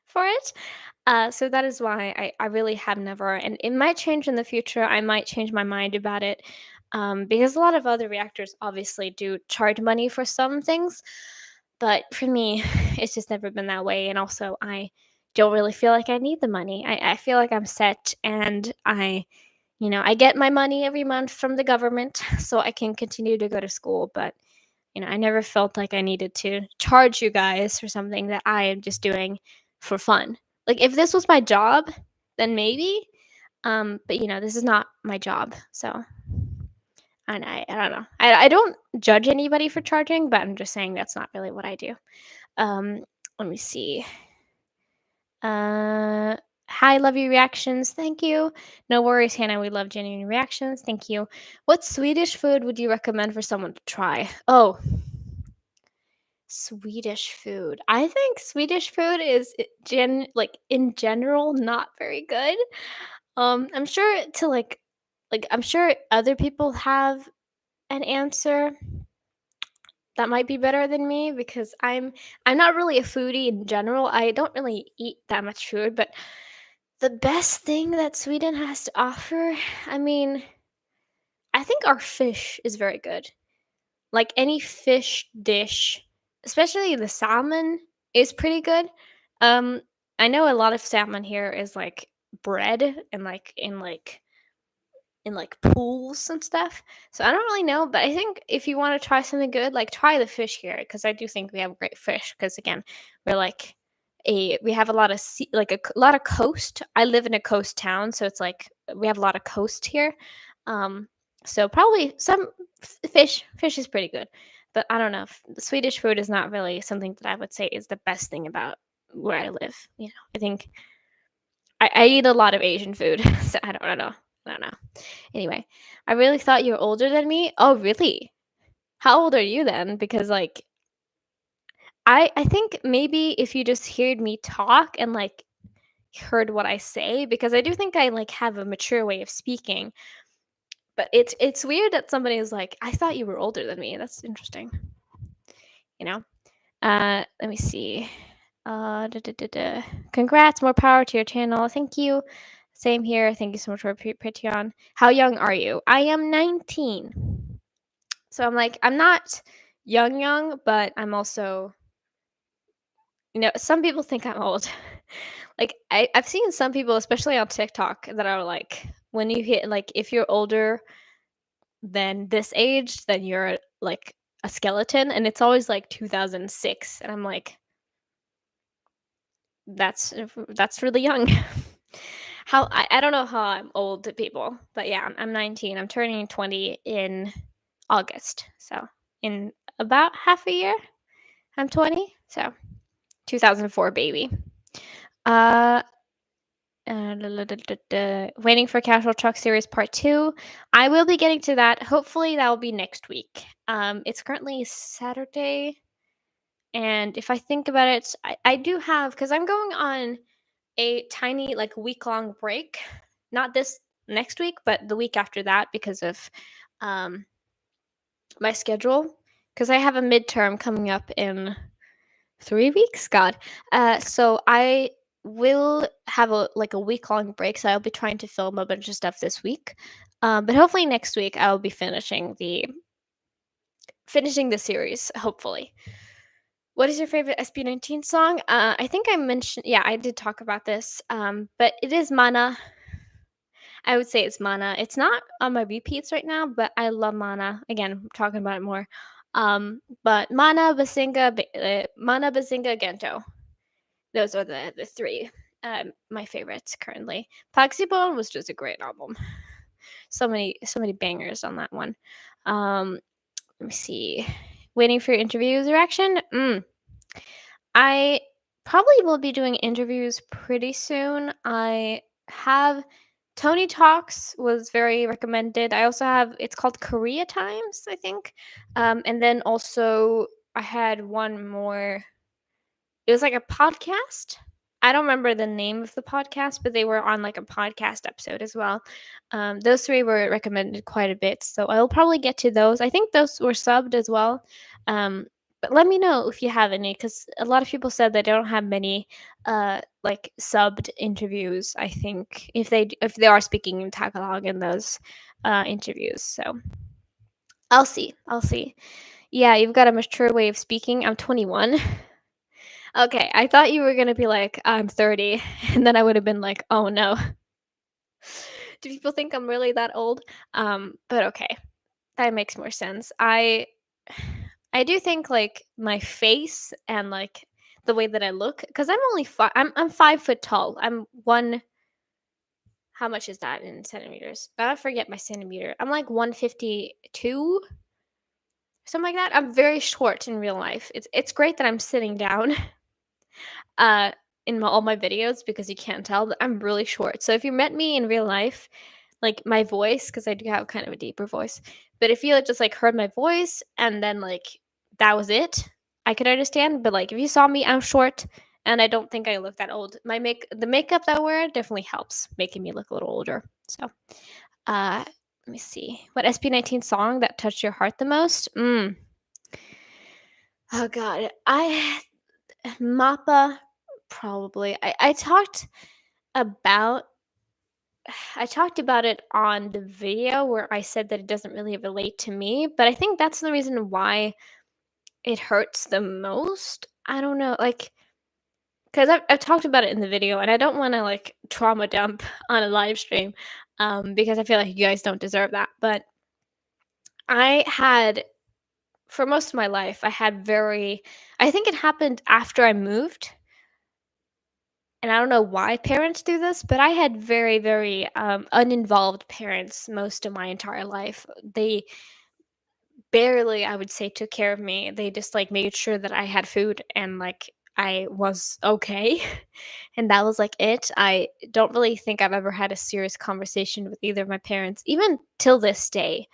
for it. So that is why I really have never, and it might change in the future. I might change my mind about it because a lot of other reactors obviously do charge money for some things. But for me, it's just never been that way. And also, I don't really feel like I need the money. I feel like I'm set and I get my money every month from the government so I can continue to go to school. But I never felt like I needed to charge you guys for something that I am just doing for fun. Like if this was my job, then maybe. But this is not my job, so and I don't know. I don't judge anybody for charging, but I'm just saying that's not really what I do. Um, Let me see. Uh, Hi, love your reactions. Thank you. No worries, Hannah. We love genuine reactions. Thank you. What Swedish food would you recommend for someone to try? Oh, Swedish food. I think Swedish food is in general not very good. I'm sure I'm sure other people have an answer that might be better than me because I'm not really a foodie in general. I don't really eat that much food, but the best thing that Sweden has to offer, I mean, I think our fish is very good. Like any fish dish, especially the salmon is pretty good. Um I know a lot of salmon here is like bred and like in pools and stuff. So I don't really know, but I think if you want to try something good, like try the fish here because I do think we have great fish because again, we're like we have a lot of lot of coast. I live in a coast town, so it's like we have a lot of coast here. Um so probably some fish is pretty good. But I don't know. The Swedish food is not really something that I would say is the best thing about where I live. I think I eat a lot of Asian food, so I don't know. I don't know. Anyway, I really thought you were older than me. Oh, really? How old are you then? Because like I think maybe if you just heard me talk and like heard what I say, because I do think I like have a mature way of speaking. But it's weird that somebody is like, I thought you were older than me. That's interesting. You know. Let me see. Da, da, da, da. Congrats, more power to your channel. Thank you. Same here. Thank you so much for Patreon. How young are you? I am 19. So I'm not young, but I'm also, some people think I'm old. Like, I've seen some people, especially on TikTok, that are like, when you hit like, if you're older than this age, then you're like a skeleton, and it's always like 2006, and I'm like, that's really young. I don't know how I'm old to people, but yeah, I'm 19. I'm turning 20 in August, so in about half a year, I'm 20. So 2004 baby. Uh, Waiting for Casual Truck Series Part 2. I will be getting to that. Hopefully, that will be next week. It's currently Saturday, and if I think about it, I do have, because I'm going on a tiny, like, week-long break. Not this next week, but the week after that because of um, my schedule. Because I have a midterm coming up in 3 weeks. God, so I will have a week long break. So I'll be trying to film a bunch of stuff this week. But hopefully next week I'll be finishing the series. Hopefully. What is your favorite SB19 song? I think I mentioned. Yeah, I did talk about this. But it is Mana. I would say it's Mana. It's not on my repeats right now, but I love Mana. Again, I'm talking about it more. But Mana, Bazinga, Gento. Those are the three, my favorites currently. Bone was just a great album. So many bangers on that one. Um, Let me see. Waiting for your interviews reaction? I probably will be doing interviews pretty soon. I have Tony Talks was very recommended. I also have, it's called Korea Times, I think. And then also I had one more, it was like a podcast. I don't remember the name of the podcast, but they were on like a podcast episode as well. Those three were recommended quite a bit, so I'll probably get to those. I think those were subbed as well. But let me know if you have any, because a lot of people said that they don't have many like subbed interviews. I think if they are speaking in Tagalog in those interviews, so I'll see. Yeah, you've got a mature way of speaking. I'm 21. Okay, I thought you were gonna be like, "I'm 30," and then I would have been like, "Oh, no." Do people think I'm really that old? But okay, that makes more sense. I do think, like, my face and, like, the way that I look, because 'cause I'm only I'm 5 foot tall. I'm 1 how much is that in centimeters? I forget my centimeter. I'm, like, 152, something like that. I'm very short in real life. It's great that I'm sitting down, uh, in all my videos because you can't tell, but I'm really short. So if you met me in real life, like my voice, because I do have kind of a deeper voice, but if you like, just like heard my voice and then like that was it, I could understand. But like if you saw me, I'm short and I don't think I look that old. The makeup that I wear definitely helps making me look a little older. So let me see. What SP19 song that touched your heart the most? Oh god. Mappa, probably. About I talked about it on the video where I said that it doesn't really relate to me, but I think that's the reason why it hurts the most. I don't know, like, because I've talked about it in the video, and I don't want to like trauma dump on a live stream, because I feel like you guys don't deserve that. But I had, for most of my life, I think it happened after I moved, and I don't know why parents do this, but I had very, very uninvolved parents most of my entire life. They barely, I would say, took care of me. They just like made sure that I had food and like I was okay. And that was like it. I don't really think I've ever had a serious conversation with either of my parents, even till this day.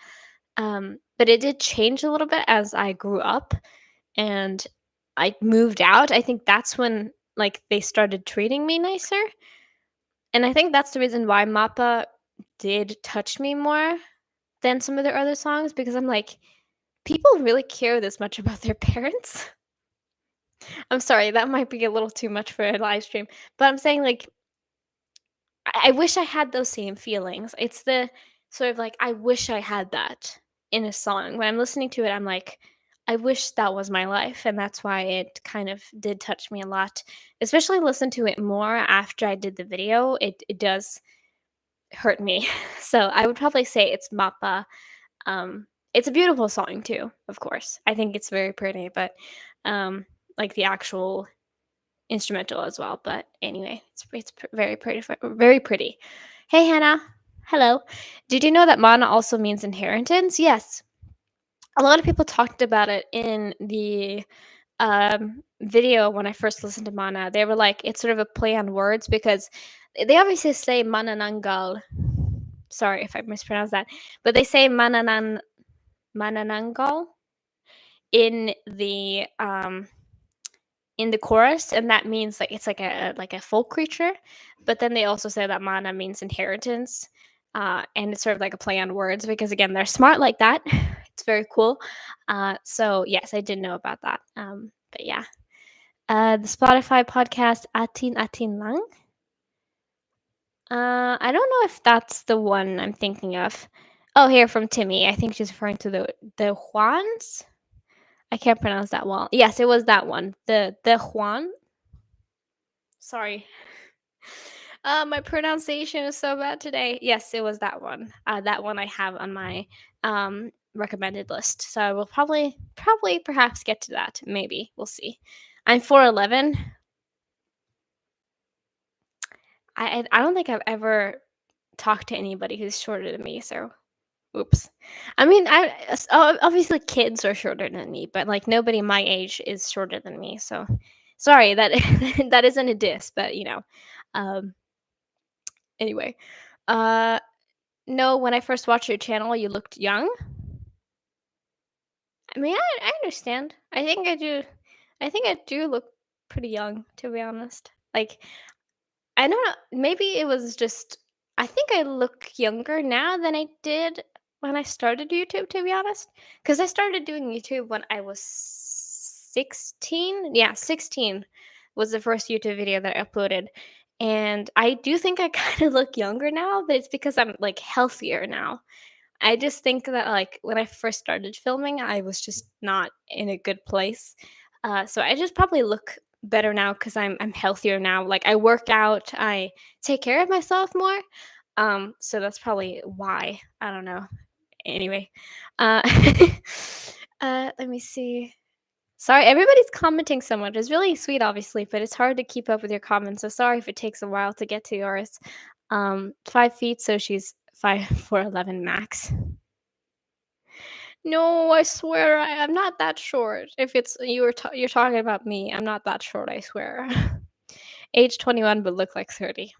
But it did change a little bit as I grew up and I moved out. I think that's when like they started treating me nicer. And I think that's the reason why Mappa did touch me more than some of their other songs, because I'm like, people really care this much about their parents? I'm sorry, that might be a little too much for a live stream, but I'm saying, like, I wish I had those same feelings. It's the sort of like, I wish I had that in a song. When I'm listening to it, I'm like, I wish that was my life, and that's why it kind of did touch me a lot. Especially listen to it more after I did the video. It does hurt me. So I would probably say it's Mappa. It's a beautiful song too, of course. I think it's very pretty, but like the actual instrumental as well. But anyway, very pretty, very pretty. Hey Hannah, hello. Did you know that mana also means inheritance? Yes, a lot of people talked about it in the video when I first listened to mana. They were like, it's sort of a play on words because they obviously say mananangal. Sorry if I mispronounced that, but they say mananangal in the chorus, and that means like it's like a folk creature. But then they also say that mana means inheritance, and it's sort of like a play on words because again they're smart like that. It's very cool. So yes, I did know about that. But yeah, the Spotify podcast Atin Atin Lang. I don't know if that's the one I'm thinking of. Oh, here from Timmy. I think she's referring to the Juans. I can't pronounce that well. Yes, it was that one. The Juan. Sorry. My pronunciation is so bad today. Yes, it was that one. That one I have on my recommended list. So I will probably perhaps get to that. Maybe we'll see. I'm 4'11". I don't think I've ever talked to anybody who's shorter than me. So oops. I mean, obviously kids are shorter than me, but like nobody my age is shorter than me. So sorry that that isn't a diss, but um, anyway, uh, no, when I first watched your channel, you looked young. I mean, I understand. I think I do look pretty young, to be honest. Like, I don't know. Maybe it was just. I think I look younger now than I did when I started YouTube, to be honest. Because I started doing YouTube when I was 16. Yeah, 16 was the first YouTube video that I uploaded. And I do think I kind of look younger now, but it's because I'm like healthier now. I just think that like when I first started filming, I was just not in a good place. So I just probably look better now because I'm healthier now. Like I work out, I take care of myself more. So that's probably why. I don't know. Anyway, uh, let me see. Sorry, everybody's commenting so much. It's really sweet, obviously, but it's hard to keep up with your comments. So sorry if it takes a while to get to yours. 5 feet, so she's 5'4" max. No, I swear I'm not that short. If it's you're talking about me, I'm not that short. I swear. Age 21, but look like 30.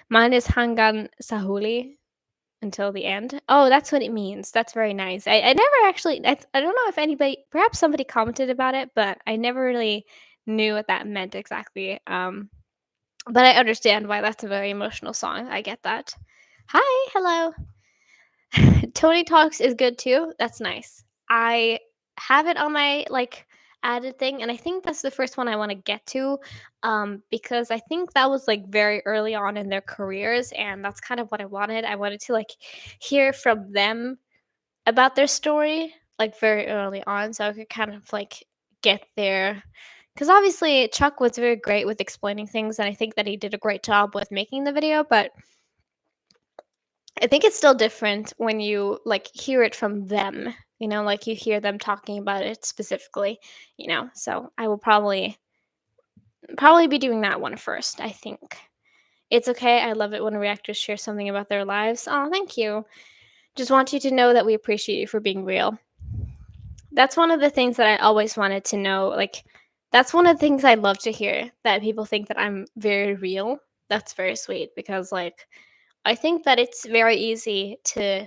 Mine is Hangan Sahuli until the end. Oh, that's what it means. That's very nice. I never actually. I don't know if anybody, perhaps somebody commented about it, but I never really knew what that meant exactly. But I understand why that's a very emotional song. I get that. Hi, hello. Tony Talks is good too. That's nice. I have it on my like added thing, and I think that's the first one I want to get to, because I think that was like very early on in their careers, and that's kind of what I wanted. I wanted to like hear from them about their story, like very early on, so I could kind of like get there. Because obviously Chuck was very great with explaining things, and I think that he did a great job with making the video, but I think it's still different when you like hear it from them, like you hear them talking about it specifically. So I will probably be doing that one first, I think. It's okay. I love it when reactors share something about their lives. Oh, thank you. Just want you to know that we appreciate you for being real. That's one of the things that I always wanted to know. Like, that's one of the things I love to hear, that people think that I'm very real. That's very sweet because, like, I think that it's very easy to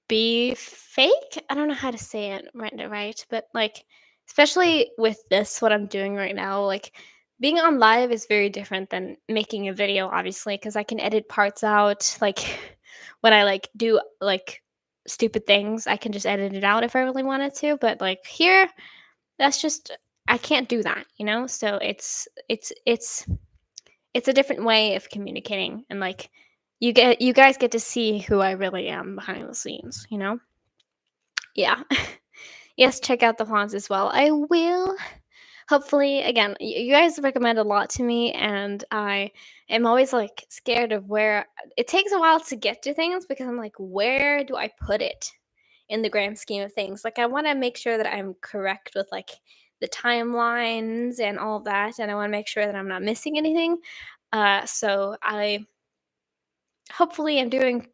be fake. I don't know how to say it right, but like especially with this what I'm doing right now, like being on live is very different than making a video obviously because I can edit parts out like when I like do like stupid things, I can just edit it out if I really wanted to, but like here that's just I can't do that. So it's a different way of communicating, and like you guys get to see who I really am behind the scenes. Yeah. Yes, check out the ponds as well. I will. Hopefully, again, you guys recommend a lot to me, and I am always like scared of where it takes a while to get to things because I'm like, where do I put it in the grand scheme of things? Like, I want to make sure that I'm correct with like the timelines and all of that, and I want to make sure that I'm not missing anything. So I hopefully am doing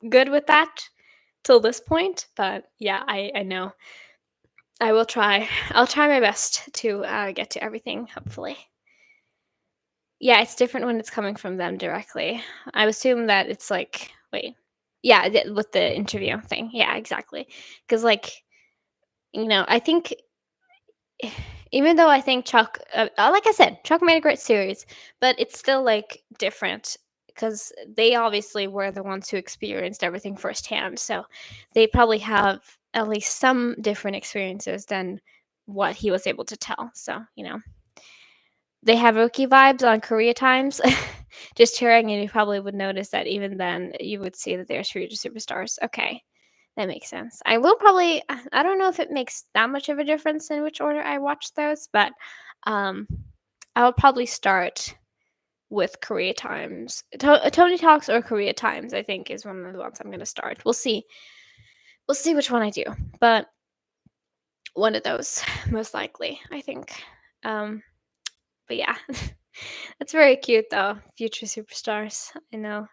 good with that till this point, but yeah, I know I will try. I'll try my best to get to everything. Hopefully. Yeah, it's different when it's coming from them directly. I assume that it's like wait. Yeah, with the interview thing. Yeah, exactly. Because, like, I think even though I think Chuck, like I said, Chuck made a great series, but it's still like different because they obviously were the ones who experienced everything firsthand. So they probably have at least some different experiences than what he was able to tell. So, they have rookie vibes on Korea Times. Just hearing and you probably would notice that even then you would see that they're future superstars. Okay, that makes sense. I will probably. I don't know if it makes that much of a difference in which order I watch those, but um, I will probably start with Korea Times. Tony Talks or Korea Times, I think, is one of the ones I'm going to start. We'll see. We'll see which one I do, but one of those most likely, I think. Um, but yeah. That's very cute though, future superstars. I know.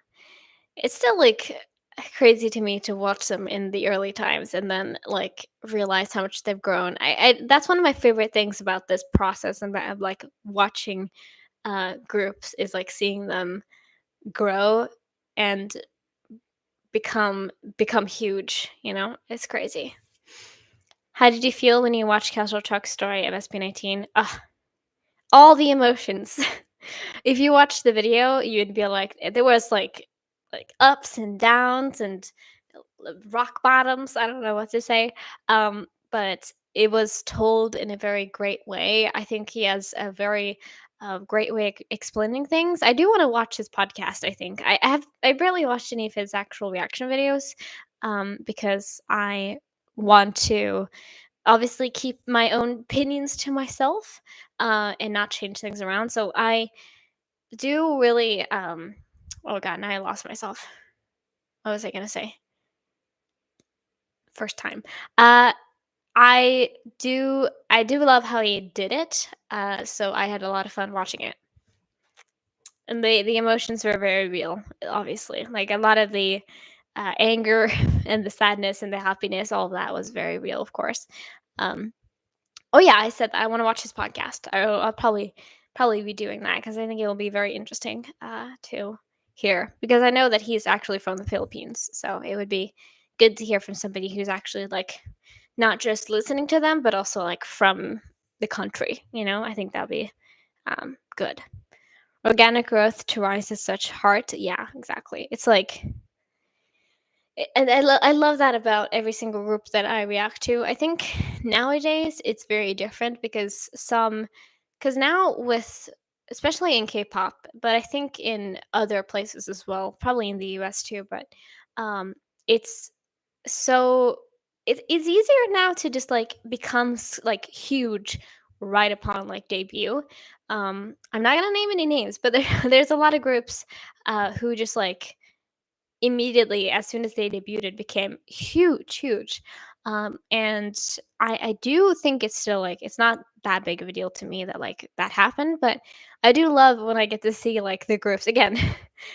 It's still like crazy to me to watch them in the early times and then like realize how much they've grown. I that's one of my favorite things about this process and about like watching groups is like seeing them grow and become huge, It's crazy. How did you feel when you watched Casual Truck's story of SB19? Ugh, all the emotions. If you watch the video, you'd be like there was like ups and downs and rock bottoms, I don't know what to say. But it was told in a very great way. I think he has a very great way of explaining things. I do want to watch his podcast, I think. I barely watched any of his actual reaction videos because I want to obviously keep my own opinions to myself and not change things around. So I do really oh god, now I lost myself. What was I gonna say? First time. Uh I do love how he did it. So I had a lot of fun watching it. And the emotions were very real, obviously. Like a lot of the anger and the sadness and the happiness, all of that was very real, of course. Um Oh yeah, I said that I want to watch his podcast. I'll probably be doing that because I think it will be very interesting to hear because I know that he's actually from the Philippines, so it would be good to hear from somebody who's actually like not just listening to them, but also like from the country. I think that'd be good. Organic growth to rise to such heart. Yeah, exactly. It's like and I love that about every single group that I react to. I think nowadays it's very different because now with especially in K-pop, but I think in other places as well, probably in the US too, but um it's so it's easier now to just like become like huge right upon like debut. I'm not gonna name any names, but there's a lot of groups who just like immediately as soon as they debuted became huge, huge. And I do think it's still like it's not that big of a deal to me that like that happened, but I do love when I get to see like the groups again.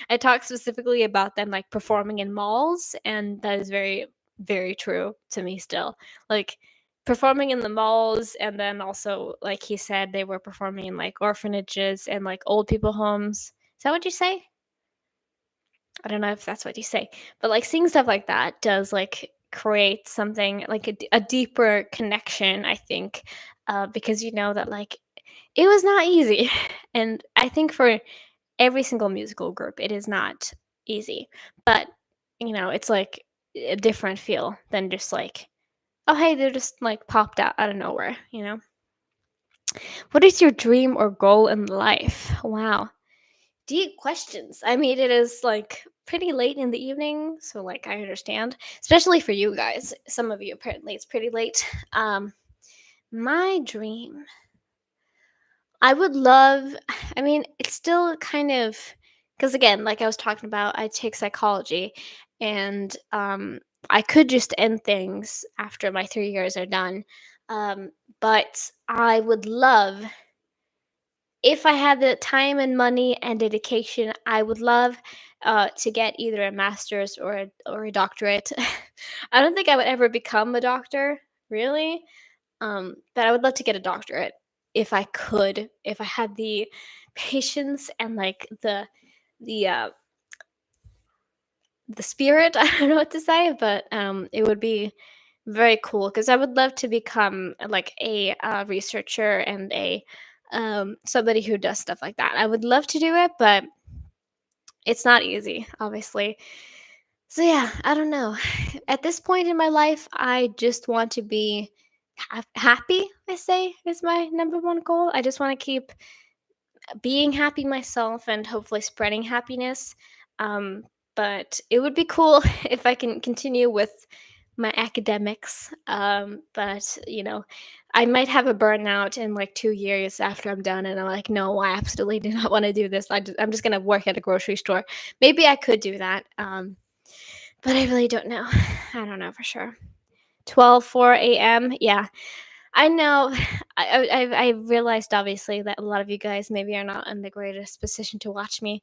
I talk specifically about them like performing in malls, and that is very, very true to me still. Like performing in the malls, and then also like he said they were performing in like orphanages and like old people homes. Is that what you say? I don't know if that's what you say, but like seeing stuff like that does like create something like a deeper connection, I think, because you know that like it was not easy. And I think for every single musical group, it is not easy, but it's like a different feel than just like, oh, hey, they're just like popped out of nowhere. What is your dream or goal in life? Wow. Deep questions. I mean, it is like pretty late in the evening, so like I understand, especially for you guys. Some of you apparently it's pretty late. My dream. I would love. I mean, it's still kind of because again, like I was talking about, I take psychology, and I could just end things after my 3 years are done. Um, but I would love if I had the time and money and dedication, I would love to get either a master's or a doctorate. I don't think I would ever become a doctor, really, but I would love to get a doctorate if I could, if I had the patience and like the the spirit. I don't know what to say, but it would be very cool because I would love to become like a researcher and a somebody who does stuff like that. I would love to do it, but it's not easy, obviously. So yeah, I don't know. At this point in my life, I just want to be happy. I say is my number one goal. I just want to keep being happy myself and hopefully spreading happiness. Um, but it would be cool if I can continue with my academics. But I might have a burnout in like 2 years after I'm done, and I'm like, no, I absolutely do not want to do this. I'm just gonna work at a grocery store. Maybe I could do that, but I really don't know. I don't know for sure. 12:04 a.m. Yeah, I know. I realized obviously that a lot of you guys maybe are not in the greatest position to watch me,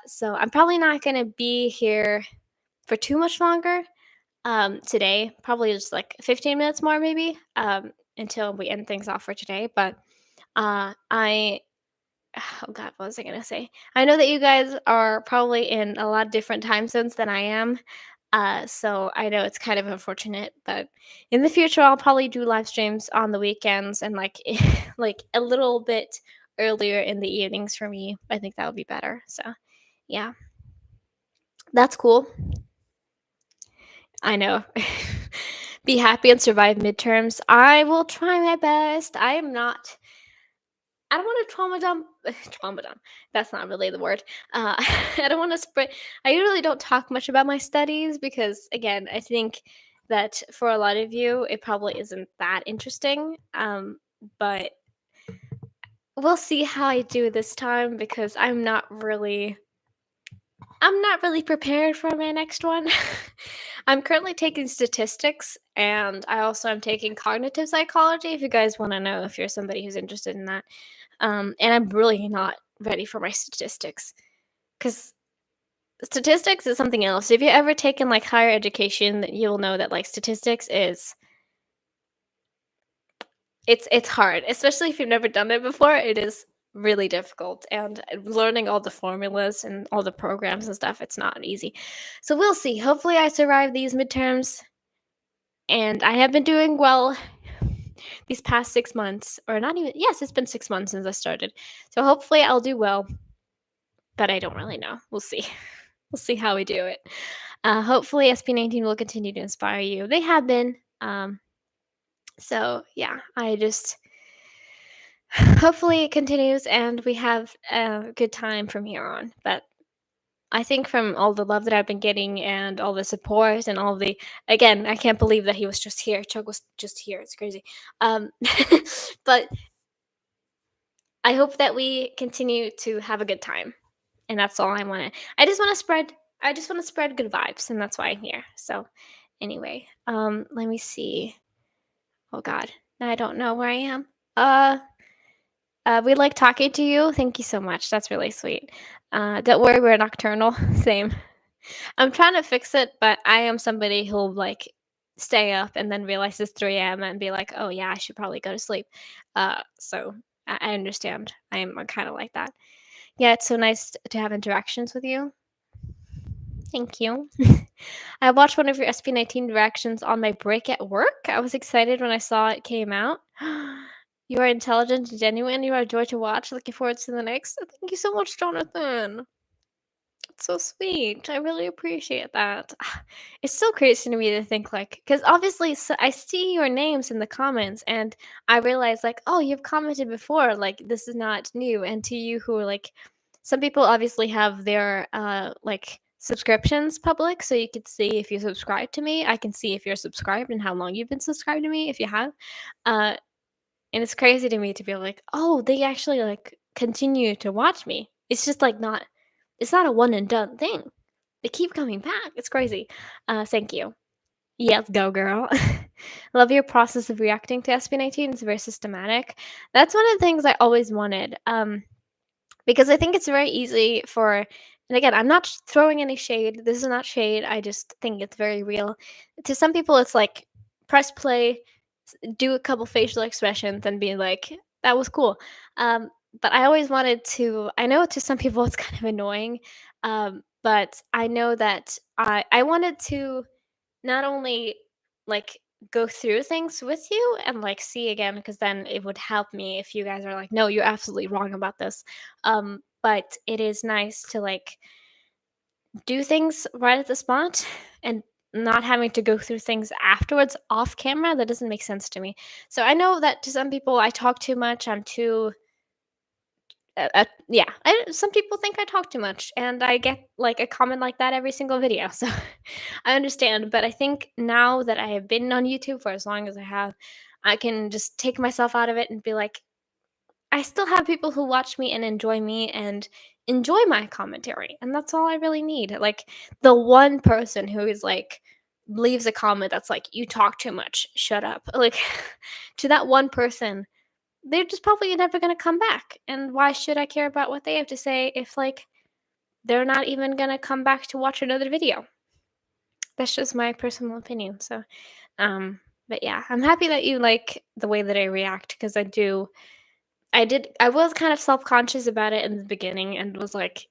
so I'm probably not gonna be here for too much longer. Today, probably just like 15 minutes more, maybe, until we end things off for today. But I oh god, what was I gonna say? I know that you guys are probably in a lot of different time zones than I am. So I know it's kind of unfortunate, but in the future I'll probably do live streams on the weekends and like like a little bit earlier in the evenings for me. I think that would be better. So yeah, that's cool. I know. Be happy and survive midterms. I will try my best. I am not I don't want to trauma dump. Trauma dump. That's not really the word. I don't want to spread. I usually don't talk much about my studies because, again, I think that for a lot of you, it probably isn't that interesting. But we'll see how I do this time because I'm not really prepared for my next one. I'm currently taking statistics and I also am taking cognitive psychology if you guys want to know if you're somebody who's interested in that. And I'm really not ready for my statistics because statistics is something else. If you ever taken like higher education, then you'll know that like statistics is it's hard, especially if you've never done it before. It is really difficult, and learning all the formulas and all the programs and stuff, it's not easy. So we'll see. Hopefully, I survive these midterms, and I have been doing well these past 6 months, or not even. Yes, it's been 6 months since I started. So hopefully, I'll do well, but I don't really know. We'll see. We'll see how we do it. Hopefully, SB19 will continue to inspire you. They have been. So yeah, I just hopefully it continues and we have a good time from here on. But I think from all the love that I've been getting and all the support and all the again, I can't believe that he was just here. Chuck was just here. It's crazy. Um, but I hope that we continue to have a good time, and that's all I want to. I just want to spread good vibes, and that's why I'm here. So, anyway, let me see. Oh God, I don't know where I am. Uh, we like talking to you. Thank you so much. That's really sweet. Don't worry, we're nocturnal. Same. I'm trying to fix it, but I am somebody who'll like stay up and then realize it's 3 a.m. and be like, oh yeah, I should probably go to sleep. So I understand. I'm kind of like that. Yeah, it's so nice to have interactions with you. Thank you. I watched one of your SP19 reactions on my break at work. I was excited when I saw it came out. You are intelligent and genuine. You are a joy to watch. Looking forward to the next. Thank you so much, Jonathan. It's so sweet. I really appreciate that. It's so crazy to me to think like, because obviously I see your names in the comments and I realize like, oh, you've commented before. Like this is not new. And to you who are like some people obviously have their like subscriptions public, so you could see if you subscribe to me. I can see if you're subscribed and how long you've been subscribed to me if you have. Uh, and it's crazy to me to be like, oh, they actually like continue to watch me. It's just like not. It's not a one and done thing. They keep coming back. It's crazy. Thank you. Yes, go girl. Love your process of reacting to SB19. It's very systematic. That's one of the things I always wanted. Because I think it's very easy for, and again, I'm not throwing any shade. This is not shade. I just think it's very real. To some people, it's like press play, do a couple facial expressions, and be like, that was cool. But I always wanted to, I know to some people it's kind of annoying, but I know that I wanted to not only like go through things with you and like see again, because then it would help me if you guys are like, no, you're absolutely wrong about this. But it is nice to like do things right at the spot and not having to go through things afterwards off camera. That doesn't make sense to me. So I know that to some people I talk too much. I'm too yeah, some people think I talk too much, and I get like a comment like that every single video. So I understand, but I think now that I have been on YouTube for as long as I have, I can just take myself out of it and be like, I still have people who watch me and enjoy my commentary, and that's all I really need. Like the one person who is like leaves a comment that's like, "You talk too much, shut up." Like to that one person, they're just probably never gonna come back. And why should I care about what they have to say if like they're not even gonna come back to watch another video? That's just my personal opinion. So, but yeah, I'm happy that you like the way that I react because I was kind of self conscious about it in the beginning and was like,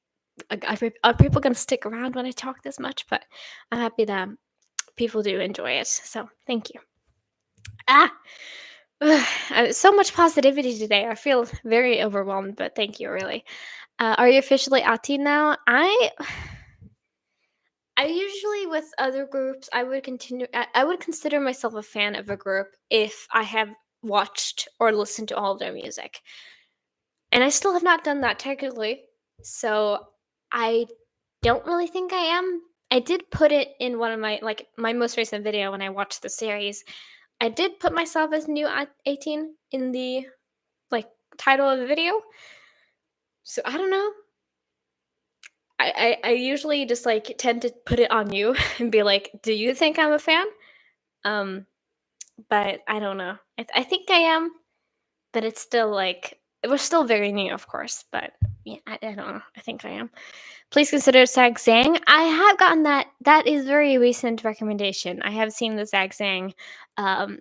are people gonna stick around when I talk this much? But I'm happy that people do enjoy it. So thank you. Ah, so much positivity today. I feel very overwhelmed, but thank you, really. Are you officially outie now? I usually with other groups, I would continue. I would consider myself a fan of a group if I have watched or listened to all of their music, and I still have not done that technically. So I don't really think I am. I did put it in one of my like my most recent video when I watched the series. I did put myself as new at 18 in the like title of the video. So I don't know. I usually just like tend to put it on you and be like, "Do you think I'm a fan?" Um, but I don't know. I think I am, but it's still like it was still very new, of course. But yeah, I don't know. I think I am. Please consider Zag Zang. I have gotten that. That is very recent recommendation. I have seen the Zag Zang um,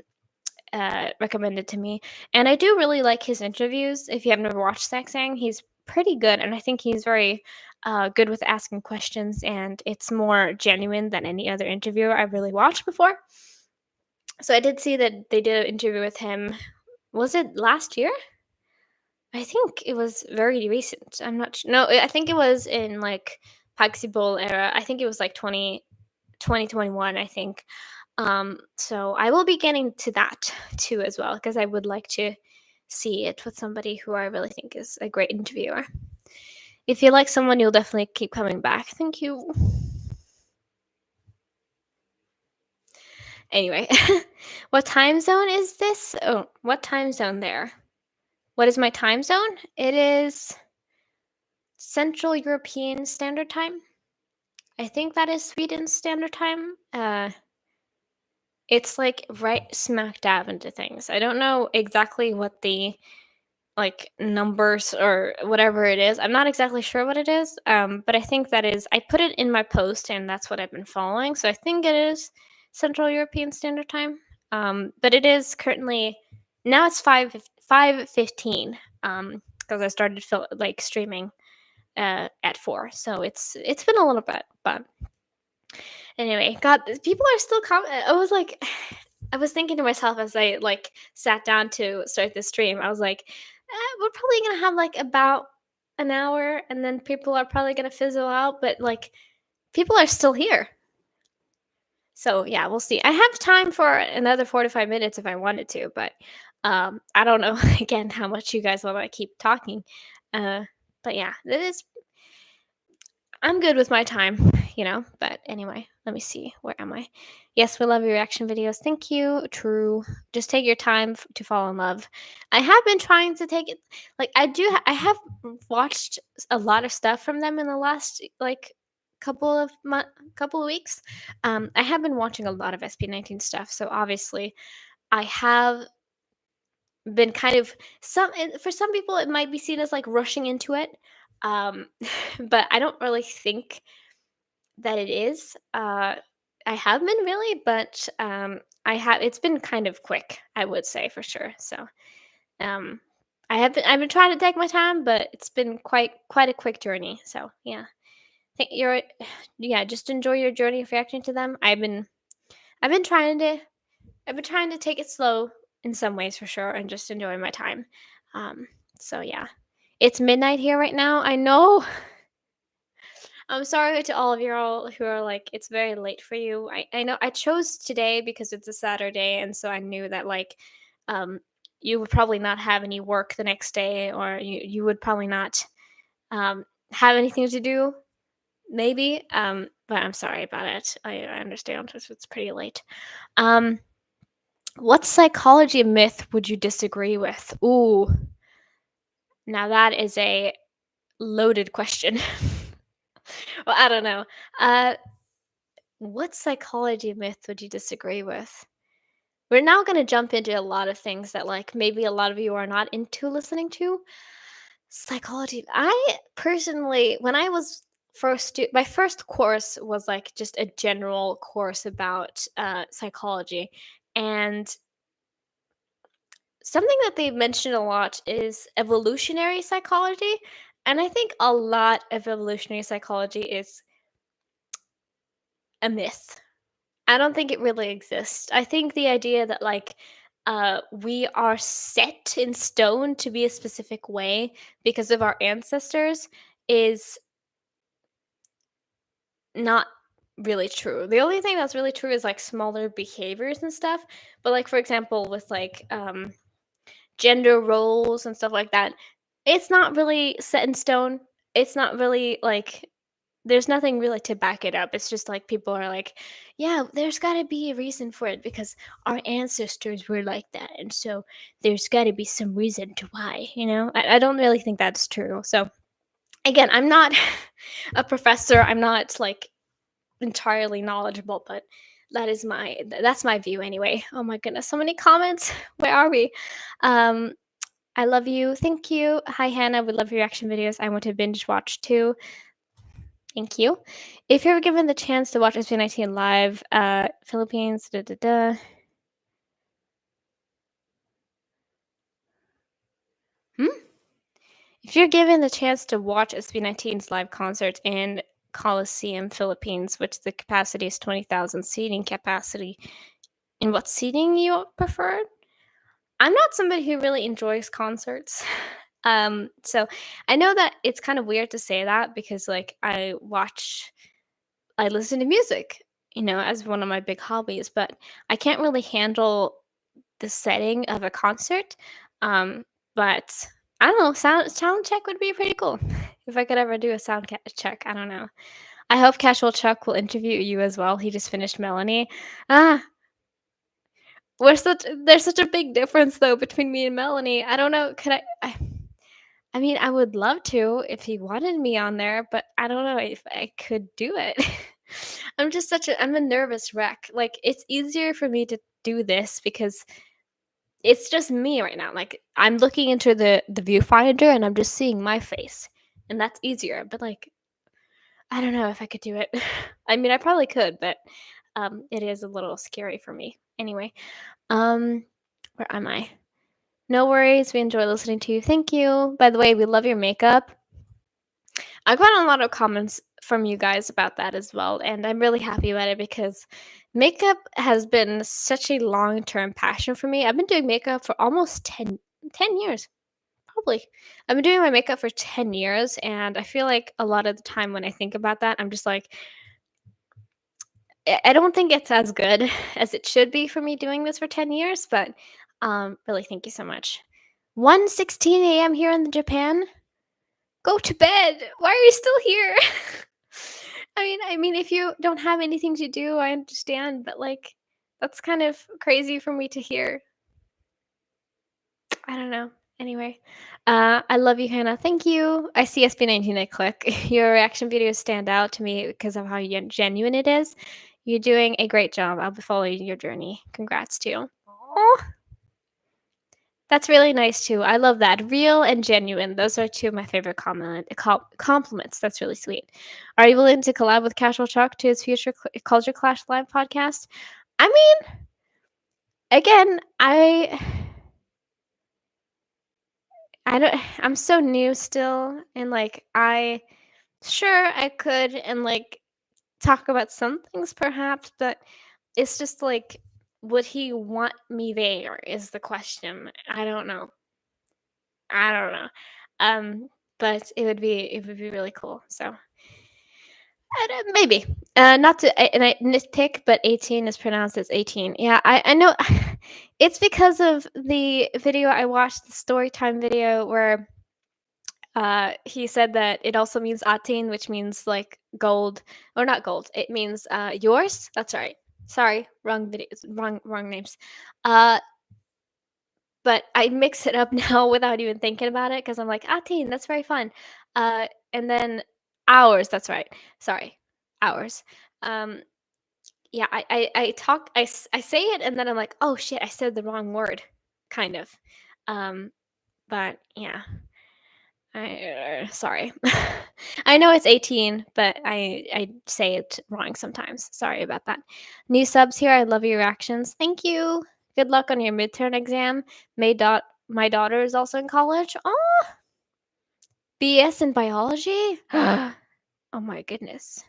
recommended to me, and I do really like his interviews. If you have never watched Zach Sang, he's pretty good, and I think he's very good with asking questions, and it's more genuine than any other interviewer I've really watched before. So I did see that they did an interview with him. Was it last year? I think it was very recent. I'm not sure. No, I think it was in like Paxi Bowl era. I think it was like 2021, I think. So I will be getting to that too as well because I would like to see it with somebody who I really think is a great interviewer. If you like someone, you'll definitely keep coming back. Thank you. Anyway, what time zone is this? Oh, what time zone there? What is my time zone? It is Central European Standard Time. I think that is Sweden Standard Time. It's like right smack dab into things. I don't know exactly what the like numbers or whatever it is. I'm not exactly sure what it is. But I think that is I put it in my post and that's what I've been following. So I think it is Central European Standard Time. But it is currently now it's 5:15. Because I started like streaming at 4. So it's been a little bit, but anyway, God, people are still I was like, I was thinking to myself as I like sat down to start the stream. I was like, we're probably gonna have like about an hour, and then people are probably gonna fizzle out. But like, people are still here. So yeah, we'll see. I have time for another 45 minutes if I wanted to, but I don't know again how much you guys want to keep talking. Uh, but yeah, it is. I'm good with my time, but anyway, let me see. Where am I? Yes, we love your reaction videos. Thank you. True. Just take your time to fall in love. I have been trying to take it like I have watched a lot of stuff from them in the last like couple of weeks. I have been watching a lot of SB19 stuff, so obviously I have been kind of for some people it might be seen as like rushing into it. Um but I don't really think that it is. I have been really, but it's been kind of quick, I would say for sure. So um, I've been trying to take my time, but it's been quite a quick journey. So yeah, think you're yeah, just enjoy your journey of reacting to them. I've been trying to I've been trying to take it slow in some ways for sure, and just enjoy my time. Um, so yeah, it's midnight here right now. I know. I'm sorry to all of you all who are like, it's very late for you. I know I chose today because it's a Saturday, and so I knew that like, um, you would probably not have any work the next day, or you would probably not have anything to do, maybe. But I'm sorry about it. I understand it's pretty late. Um, what psychology myth would you disagree with? Ooh, now that is a loaded question. Well, I don't know. Uh, What psychology myth would you disagree with? We're now going to jump into a lot of things that, like, maybe a lot of you are not into listening to. Psychology. I personally, when I was my first course was like just a general course about psychology. And something that they mentioned a lot is evolutionary psychology. And I think a lot of evolutionary psychology is a myth. I don't think it really exists. I think the idea that like we are set in stone to be a specific way because of our ancestors is not really true. The only thing that's really true is like smaller behaviors and stuff. But like for example with like gender roles and stuff like that, it's not really set in stone. It's not really like there's nothing really to back it up. It's just like people are like, yeah, there's got to be a reason for it because our ancestors were like that. And so there's got to be some reason to why, I don't really think that's true. So again, I'm not a professor. I'm not like entirely knowledgeable, but that's my view anyway. Oh my goodness, so many comments. Where are we? Um, I love you. Thank you. Hi, Hannah. We love your reaction videos. I want to binge watch too. Thank you. If you're given the chance to watch SB19 live, Philippines, da da da. Hmm? If you're given the chance to watch SB19's live concert in Coliseum, Philippines, which the capacity is 20,000 seating capacity, and what seating you prefer? I'm not somebody who really enjoys concerts. So I know that it's kind of weird to say that because like I listen to music, as one of my big hobbies, but I can't really handle the setting of a concert. Um, but I don't know, sound check would be pretty cool if I could ever do a check. I don't know. I hope Casual Chuck will interview you as well. He just finished Melanie. Ah, there's such a big difference though between me and Melanie. I don't know. I mean, I would love to if he wanted me on there, but I don't know if I could do it. I'm a nervous wreck. Like it's easier for me to do this because it's just me right now. Like I'm looking into the viewfinder and I'm just seeing my face. And that's easier. But like I don't know if I could do it. I mean, I probably could, but it is a little scary for me. Anyway, um where am I? No worries. We enjoy listening to you. Thank you. By the way, we love your makeup. I got a lot of comments from you guys about that as well, and I'm really happy about it because makeup has been such a long-term passion for me. I've been doing makeup for almost 10 years, probably. I've been doing my makeup for 10 years, and I feel like a lot of the time when I think about that, I'm just like, I don't think it's as good as it should be for me doing this for 10 years, but really, thank you so much. 1:16 a.m. here in Japan. Go to bed. Why are you still here? I mean, if you don't have anything to do, I understand, but, like, that's kind of crazy for me to hear. I don't know. Anyway, I love you, Hannah. Thank you. I see SB19 at click. Your reaction videos stand out to me because of how genuine it is. You're doing a great job. I'll be following your journey. Congrats to you. Aw, that's really nice too. I love that. Real and genuine. Those are two of my favorite compliments. That's really sweet. Are you willing to collab with Casual Chuck to his future Culture Clash live podcast? I mean, again, I don't I'm so new still, and, like, sure, I could and, like, talk about some things perhaps, but it's just, like, would he want me there is the question. I don't know. But it would be really cool, so I don't maybe. Not to and I nitpick, but 18 is pronounced as 18. Yeah, I know. It's because of the video I watched, the story time video where he said that it also means atin, which means like gold, or not gold. It means yours. That's right. Sorry, wrong videos, wrong names. Uh, but I mix it up now without even thinking about it because I'm like atin. That's very fun. And then hours. That's right. Sorry, hours. Um, yeah, I say it and then I'm like, oh shit, I said the wrong word, kind of. Um, but yeah. Sorry. I know it's 18, but I say it wrong sometimes. Sorry about that. New subs here. I love your reactions. Thank you. Good luck on your midterm exam. My daughter is also in college. Oh, BS in biology. Oh my goodness.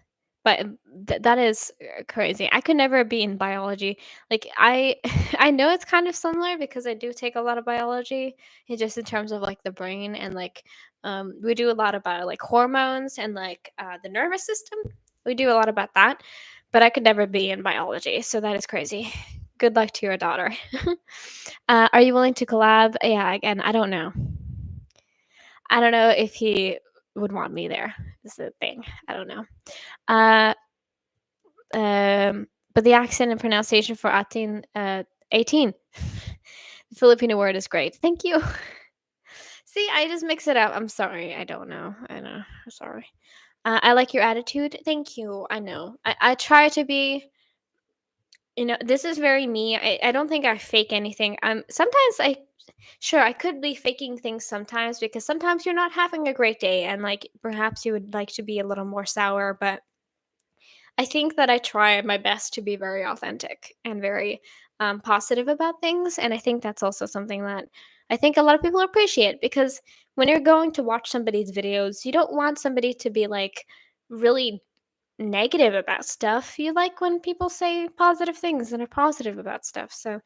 But that is crazy. I could never be in biology. Like I know it's kind of similar because I do take a lot of biology, just in terms of like the brain and like we do a lot about like hormones and like the nervous system. We do a lot about that, but I could never be in biology. So that is crazy. Good luck to your daughter. Are you willing to collab? Yeah, again, I don't know. I don't know if he would want me there. Is the thing. I don't know. Uh, but the accent and pronunciation for 18, 18. The Filipino word is great. Thank you. See, I just mix it up. I'm sorry. I don't know. I know. I'm sorry. I like your attitude. Thank you. I know. I try to be, this is very me. I don't think I fake anything. Sometimes sure, I could be faking things sometimes because sometimes you're not having a great day and like perhaps you would like to be a little more sour, but I think that I try my best to be very authentic and very positive about things. And I think that's also something that I think a lot of people appreciate because when you're going to watch somebody's videos, you don't want somebody to be like really negative about stuff. You like when people say positive things and are positive about stuff. So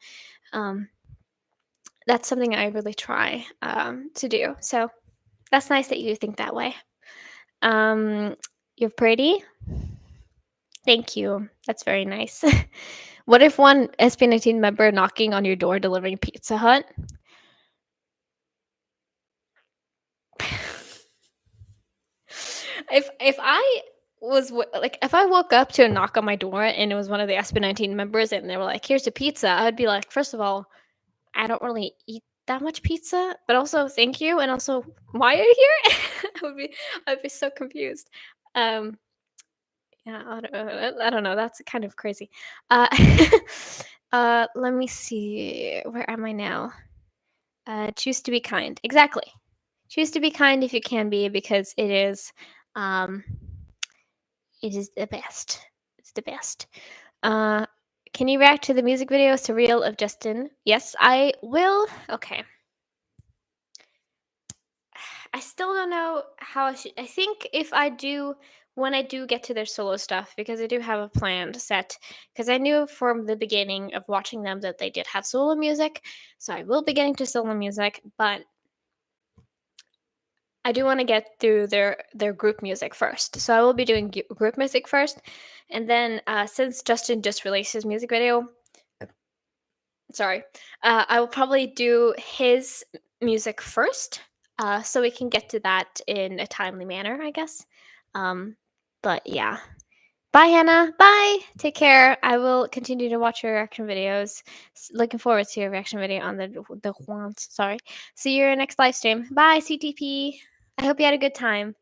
um, that's something I really try to do. So that's nice that you think that way. Um, you're pretty. Thank you. That's very nice. What if one SB19 member knocking on your door delivering Pizza Hut? If I like if I woke up to a knock on my door and it was one of the SB19 members and they were like, "Here's a pizza," I would be like, first of all, I don't really eat that much pizza, but also thank you, and also why are you here? I'd be so confused. Um, Yeah, I don't know. That's kind of crazy. Uh, let me see. Where am I now? Choose to be kind. Exactly. Choose to be kind if you can be, because um, it is the best. It's the best. Uh, can you react to the music video "Surreal" of Justin? Yes, I will. Okay. I still don't know how I should. I think if I do, when I do get to their solo stuff, because I do have a plan set, because I knew from the beginning of watching them that they did have solo music, so I will be getting to solo music, but I do want to get through their group music first. So I will be doing group music first, and then since Justin just released his music video, sorry, I will probably do his music first, so we can get to that in a timely manner, I guess. Um, but yeah. Bye, Hannah. Bye. Take care. I will continue to watch your reaction videos. Looking forward to your reaction video on the Juans. Sorry. See you in your next live stream. Bye, CTP. I hope you had a good time.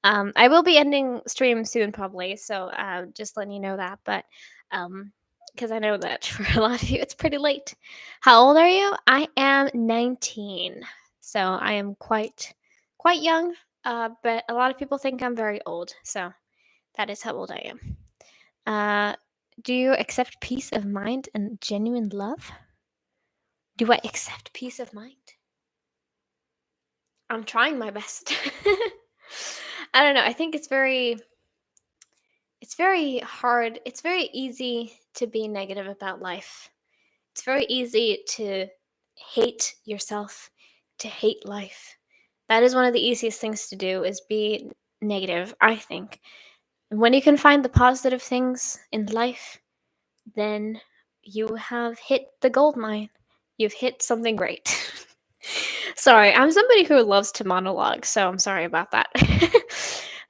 I will be ending stream soon, probably. So just letting you know that. But because I know that for a lot of you, it's pretty late. How old are you? I am 19, so I am quite young. But a lot of people think I'm very old. So that is how old I am. Uh, do you accept peace of mind and genuine love? Do I accept peace of mind? I'm trying my best. I don't know. I think it's very hard. It's very easy to be negative about life. It's very easy to hate yourself, to hate life. That is one of the easiest things to do is be negative, I think. And when you can find the positive things in life, then you have hit the gold mine. You've hit something great. Sorry, I'm somebody who loves to monologue, so I'm sorry about that.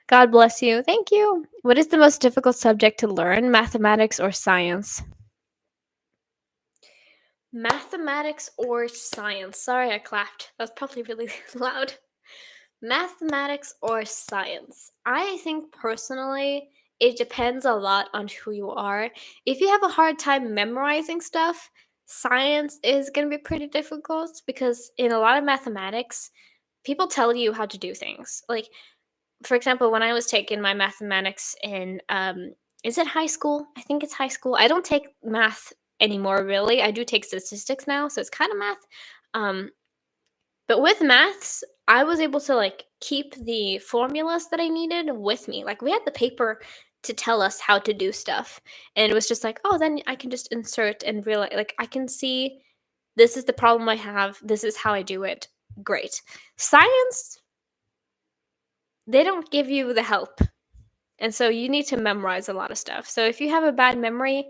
God bless you. Thank you. What is the most difficult subject to learn, mathematics or science? Mathematics or science? Sorry, I clapped. That was probably really loud. Mathematics or science? I think personally, it depends a lot on who you are. If you have a hard time memorizing stuff, science is going to be pretty difficult because in a lot of mathematics, people tell you how to do things. Like, for example, when I was taking my mathematics in, is it high school? I think it's high school. I don't take math anymore, really. I do take statistics now, so it's kind of math. Um, but with maths, I was able to like keep the formulas that I needed with me. Like we had the paper to tell us how to do stuff. And it was just like, oh, then I can just insert and realize like I can see this is the problem I have. This is how I do it. Great. Science, they don't give you the help. And so you need to memorize a lot of stuff. So if you have a bad memory,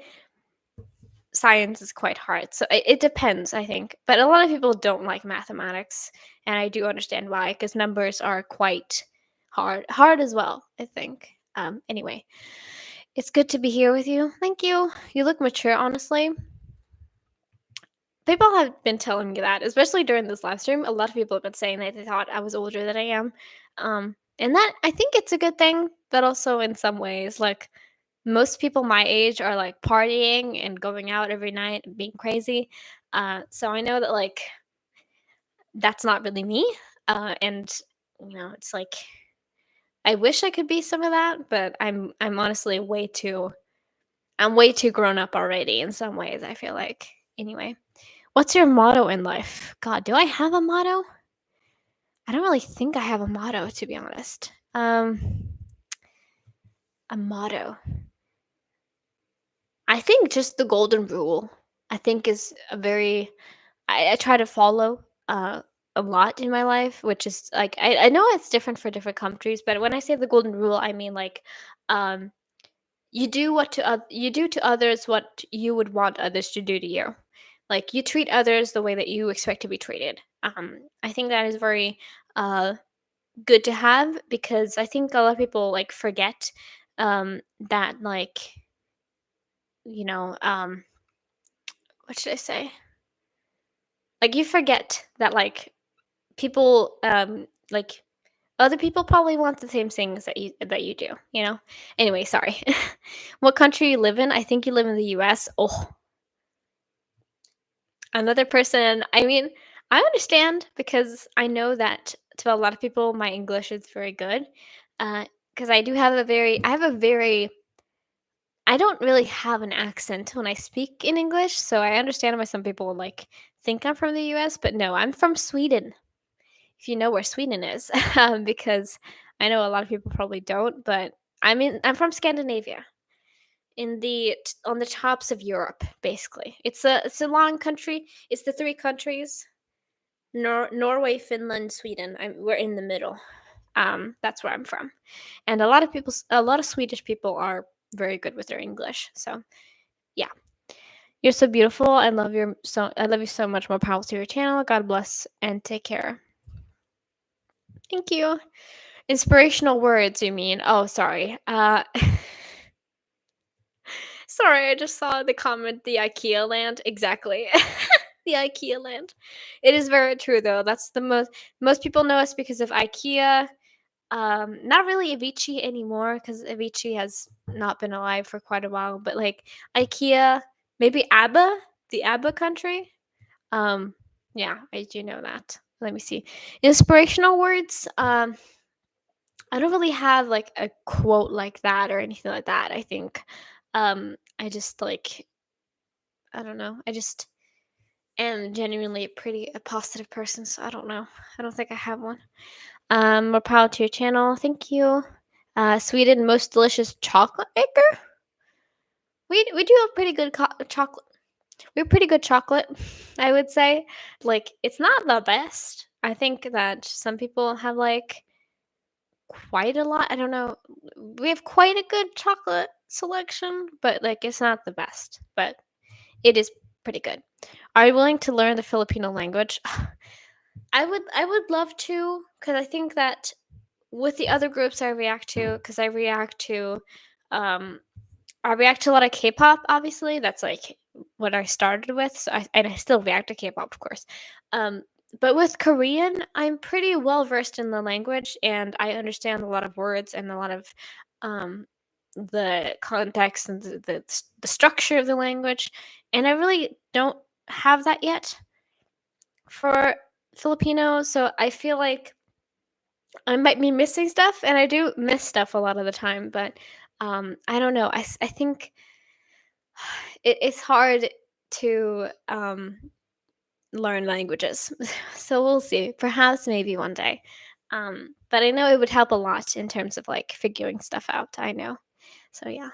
science is quite hard. So it depends, I think. But a lot of people don't like mathematics, and I do understand why, because numbers are quite hard as well, I think. Anyway, it's good to be here with you. Thank you. You look mature, honestly. People have been telling me that, especially during this live stream. A lot of people have been saying that they thought I was older than I am. And that I think it's a good thing, but also in some ways, like most people my age are like partying and going out every night and being crazy. So I know that like that's not really me. And it's like I wish I could be some of that, but I'm honestly way too grown up already in some ways, I feel like. Anyway, what's your motto in life? God, do I have a motto? I don't really think I have a motto, to be honest. A motto. I think just the golden rule. I think is a very I try to follow a lot in my life, which is like I know it's different for different countries, but when I say the golden rule, I mean like um, you do to others what you would want others to do to you. Like you treat others the way that you expect to be treated. I think that is very uh, good to have because I think a lot of people like forget that like you know what should I say? Like you forget that like people like other people probably want the same things that you do, you know? Anyway, sorry. What country you live in? I think you live in the US. Oh, another person. I mean, I understand because I know that to a lot of people my English is very good. Because I have a very I don't really have an accent when I speak in English, so I understand why some people like think I'm from the US, but no, I'm from Sweden. If you know where Sweden is, because I know a lot of people probably don't, but I'm from Scandinavia, on the tops of Europe, basically. It's a long country. It's the three countries: Norway, Finland, Sweden. We're in the middle. That's where I'm from, and a lot of Swedish people are very good with their English. So yeah, you're so beautiful. I love you so much. More power to your channel. God bless and take care. Thank you. Inspirational words, you mean? Oh, sorry. Sorry, I just saw the comment, the IKEA land. Exactly. The IKEA land. It is very true though. That's the most people know us because of IKEA. Not really Avicii anymore because Avicii has not been alive for quite a while, but like IKEA, maybe ABBA, the ABBA country. Um, yeah, I do know that. Let me see. Inspirational words. I don't really have like a quote like that or anything like that. I think I just like I don't know. I just am genuinely a positive person, so I don't know. I don't think I have one. More power to your channel. Thank you. Sweden most delicious chocolate maker. We do have pretty good chocolate. We're pretty good chocolate, I would say. Like it's not the best. I think that some people have like quite a lot. I don't know. We have quite a good chocolate selection, but like it's not the best, but it is pretty good. Are you willing to learn the Filipino language? I would love to cuz I think that with the other groups I react to cuz um I react to a lot of K-pop obviously. That's like what I started with. And I still react to K-pop, of course. Um but with Korean, I'm pretty well versed in the language and I understand a lot of words and a lot of um the context and the structure of the language, and I really don't have that yet for Filipino, so I feel like I might be missing stuff, and I do miss stuff a lot of the time, but I don't know. I think it's hard to learn languages, so we'll see. Perhaps maybe one day. But I know it would help a lot in terms of like figuring stuff out. I know. So yeah.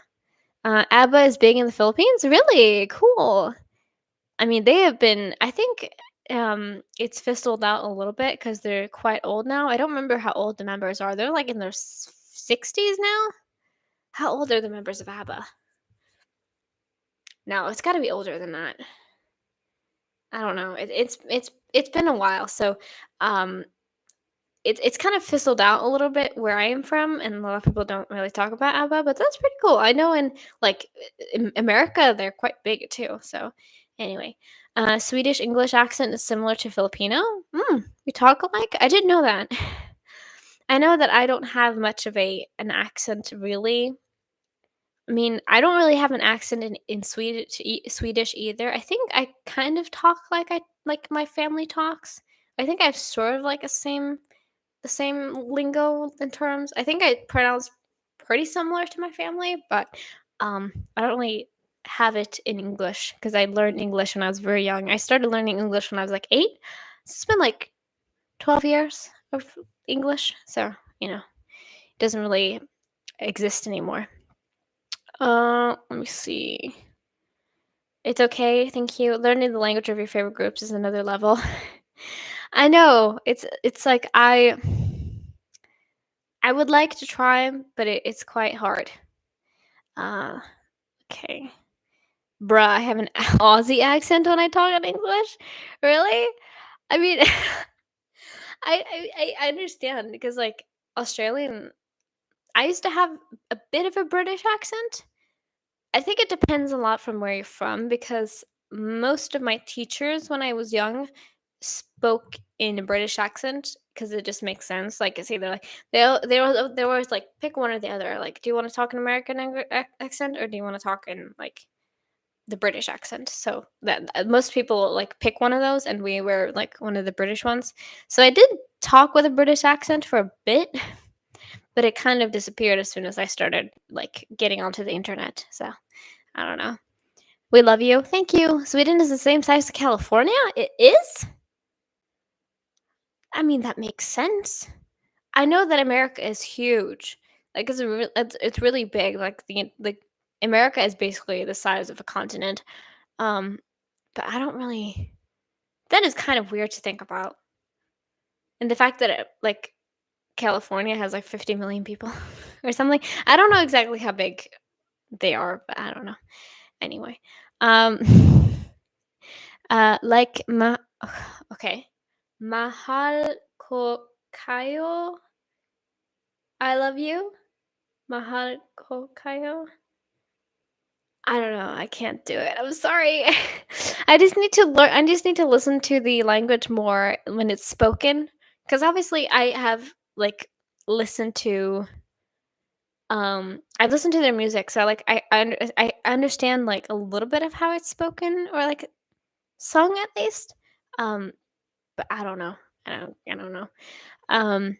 ABBA is big in the Philippines? Really? Cool. I mean, they have been I think, it's fizzled out a little bit because 'cause they're quite old now. I don't remember how old the members are. They're, like, in their 60s now? How old are the members of ABBA? No, it's gotta be older than that. I don't know. It's been a while, so, um, it's kind of fizzled out a little bit where I am from, and a lot of people don't really talk about ABBA, but that's pretty cool. I know in, like, America, they're quite big too, so anyway. Swedish English accent is similar to Filipino? We talk alike? I didn't know that. I know that I don't have much of an accent really. I mean, I don't really have an accent in Swedish either. I think I kind of talk like my family talks. I think I have sort of like the same lingo in terms. I think I pronounce pretty similar to my family, but I don't really have it in English because I learned English when I was very young. I started learning English when I was like 8. So it's been like 12 years of English, so it doesn't really exist anymore. Let me see. It's okay, thank you. Learning the language of your favorite groups is another level. I know it's like I would like to try, but it's quite hard. Uh, okay. Bruh, I have an Aussie accent when I talk in English? Really? I mean, I understand because, like, Australian I used to have a bit of a British accent. I think it depends a lot from where you're from because most of my teachers when I was young spoke in a British accent because it just makes sense. Like it's either like they always like pick one or the other. Like, do you want to talk an American accent or do you want to talk in like the British accent? So that most people like pick one of those, and we were like one of the British ones. So I did talk with a British accent for a bit, but it kind of disappeared as soon as I started like getting onto the internet. So I don't know. We love you. Thank you. Sweden is the same size as California? It is? I mean, that makes sense. I know that America is huge. Like it's really big. Like America is basically the size of a continent. Um, but I don't really that is kind of weird to think about. And the fact that like California has like 50 million people or something. I don't know exactly how big they are, but I don't know. Anyway. Um like okay. Mahal ko kayo. I love you. Mahal ko kayo. I don't know, I can't do it, I'm sorry. I just need to learn I just need to listen to the language more when it's spoken. Because obviously I have, like, listened to, I've listened to their music, so, like, I understand, like, a little bit of how it's spoken or, like, sung at least, um, but I don't know. I don't know. Um,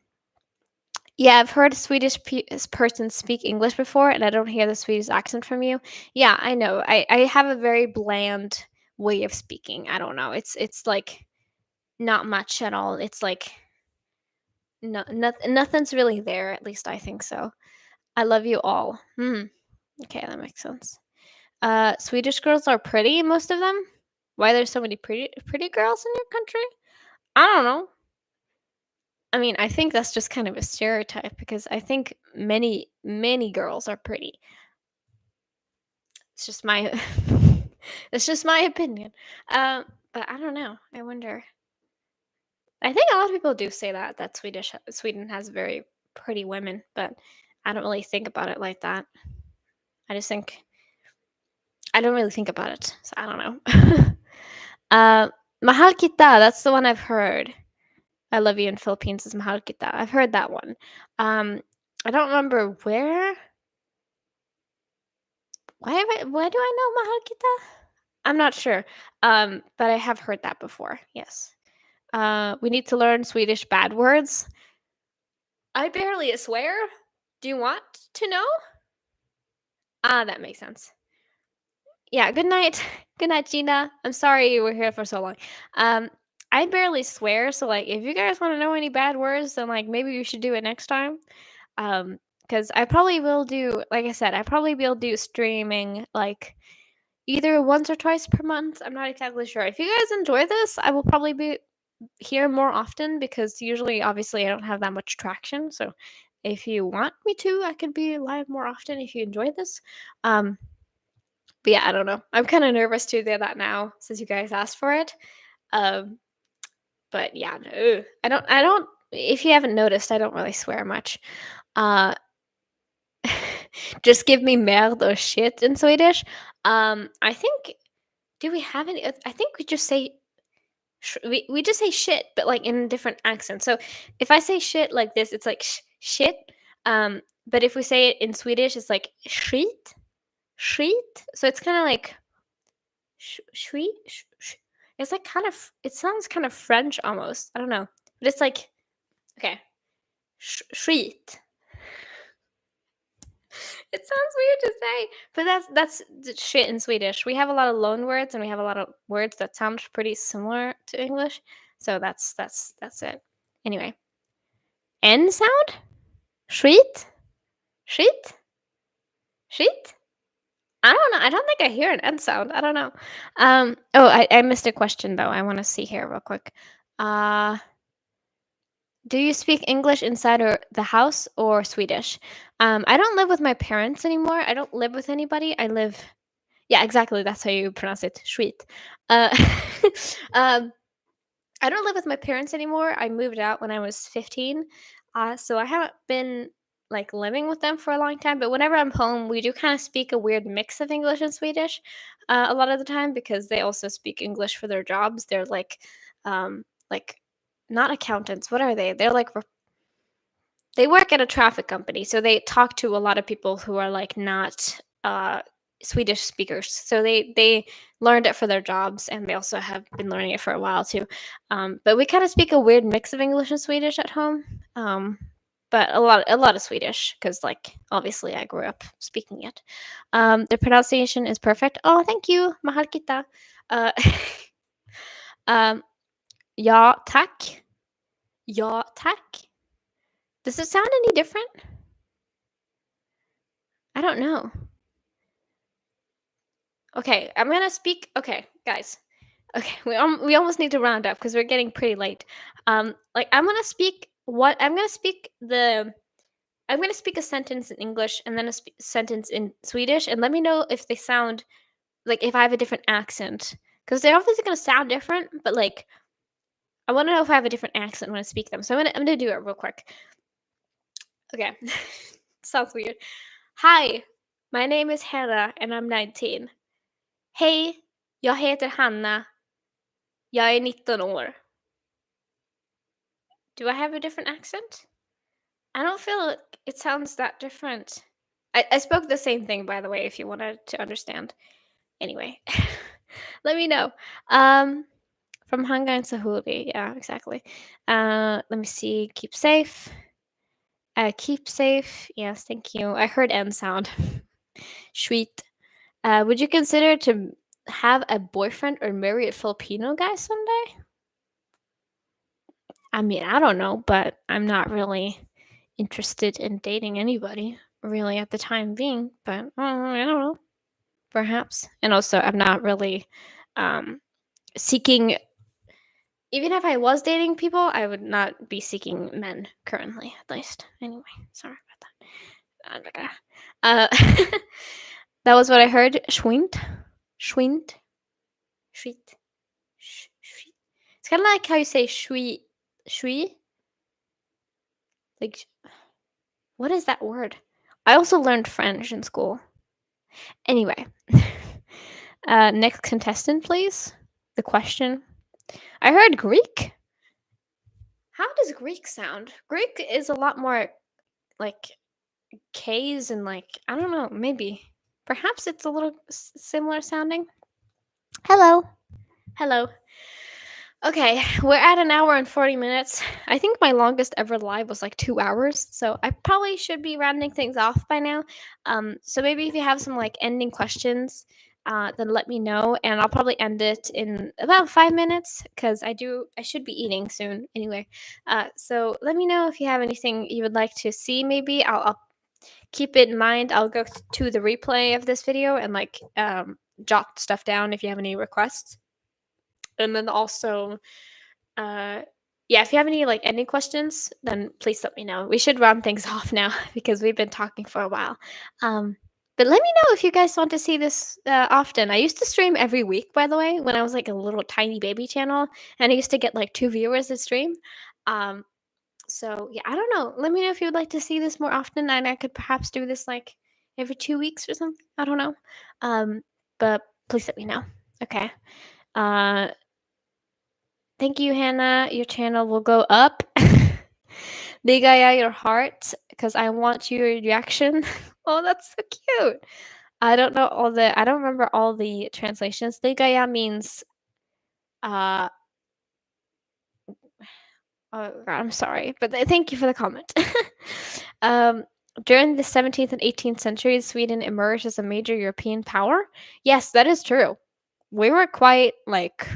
yeah, I've heard a person speak English before, and I don't hear the Swedish accent from you. Yeah, I know. I have a very bland way of speaking. I don't know. It's like not much at all. It's like nothing's really there. At least I think so. I love you all. Hmm. Okay, that makes sense. Swedish girls are pretty. Most of them. Why there's so many pretty girls in your country? I don't know. I mean, I think that's just kind of a stereotype because I think many girls are pretty. It's just my it's just my opinion. But I don't know. I wonder. I think a lot of people do say that Sweden has very pretty women, but I don't really think about it like that. I just think I don't really think about it, so I don't know. uh, Mahal kita, that's the one I've heard. I love you in Philippines is Mahal kita. I've heard that one. Um, I don't remember where. Why do I know Mahal kita? I'm not sure. But I have heard that before. Yes. We need to learn Swedish bad words. I barely swear. Do you want to know? Ah, that makes sense. Yeah, good night. Good night, Gina. I'm sorry you were here for so long. Um, I barely swear, so like if you guys want to know any bad words, then like maybe you should do it next time. Because I probably will do, like I said, I probably will do streaming like either once or twice per month. I'm not exactly sure. If you guys enjoy this, I will probably be here more often because usually, obviously, I don't have that much traction. So if you want me to, I could be live more often if you enjoy this. Um, but yeah, I don't know. I'm kind of nervous to do that now since you guys asked for it. Um, but yeah, no, I don't. If you haven't noticed, I don't really swear much. Uh, just give me merde or shit in Swedish. I think. Do we have any? I think we just say we just say shit, but like in a different accent. So if I say shit like this, it's like shit. But if we say it in Swedish, it's like skit, skit. So it's kind of like sweet. It's like kind of. It sounds kind of French almost. I don't know, but it's like okay, skit. It sounds weird to say, but shit in Swedish. We have a lot of loan words, and we have a lot of words that sound pretty similar to English. So that's it. Anyway, N sound? Shit? Shit? Shit? I don't know. I don't think I hear an N sound. I don't know. Oh, I missed a question though. I want to see here real quick. Uh, do you speak English inside or the house or Swedish? I don't live with my parents anymore. I don't live with anybody. I live. Yeah, exactly. That's how you pronounce it. Sweet. Uh, um, I don't live with my parents anymore. I moved out when I was 15. So I haven't been like living with them for a long time. But whenever I'm home, we do kind of speak a weird mix of English and Swedish a lot of the time because they also speak English for their jobs. They're like not accountants. What are they? They're like they work at a traffic company, so they talk to a lot of people who are like not Swedish speakers. So they learned it for their jobs, and they also have been learning it for a while too. But we kind of speak a weird mix of English and Swedish at home. But a lot of Swedish because like obviously I grew up speaking it. The pronunciation is perfect. Oh, thank you, mahal kita. Uh, um, ja tack, ja tack. Does it sound any different? I don't know. Okay, I'm gonna speak. Okay, guys. Okay, we almost need to round up because we're getting pretty late. Like I'm gonna speak the. I'm gonna speak a sentence in English and then a sentence in Swedish, and let me know if they sound like if I have a different accent because they're obviously gonna sound different. But like, I want to know if I have a different accent when I speak them. So I'm gonna do it real quick. Okay, sounds weird. Hi, My name is Hannah and I'm 19. Hej, jag heter Hanna. Jag är 19 år. Do I have a different accent? I don't feel it sounds that different. I spoke the same thing, by the way, if you wanted to understand. Anyway, let me know. Um, from Hangan Sahuli. Yeah, exactly. Let me see. Keep safe. Keep safe. Yes, thank you. I heard N sound. Sweet. Would you consider to have a boyfriend or marry a Filipino guy someday? I mean, I don't know, but I'm not really interested in dating anybody really at the time being. But I don't know, perhaps. And also, I'm not really um, seeking. Even if I was dating people, I would not be seeking men currently, at least. Anyway, sorry about that. That was what I heard. Schwint, schwint, schwit, schwit. It's kind of like how you say shui, shui. Like, what is that word? I also learned French in school. Anyway, next contestant, please. The question. I heard Greek. How does Greek sound? Greek is a lot more like K's and like, I don't know, maybe. Perhaps it's a little similar sounding. Hello. Hello. Okay, we're at an hour and 40 minutes. I think my longest ever live was like 2 hours, so I probably should be rounding things off by now. So maybe if you have some like ending questions, then let me know, and I'll probably end it in about 5 minutes because I should be eating soon anyway. So let me know if you have anything you would like to see. Maybe I'll keep it in mind. I'll go to the replay of this video and like jot stuff down if you have any requests. And then also, yeah, if you have any like ending questions, then please let me know. We should round things off now because we've been talking for a while. But let me know if you guys want to see this often. I used to stream every week, by the way, when I was like a little tiny baby channel, and I used to get like 2 viewers a stream. So yeah, I don't know. Let me know if you would like to see this more often, and I could perhaps do this like every 2 weeks or something. I don't know. But please let me know. Okay. Uh, Thank you, Hannah. Your channel will go up. Ligaya your heart, because I want your reaction. Oh, that's so cute. I don't remember all the translations. Ligaya means uh oh God, I'm sorry, but thank you for the comment. um During the 17th and 18th centuries, Sweden emerged as a major European power. Yes, that is true. We were quite like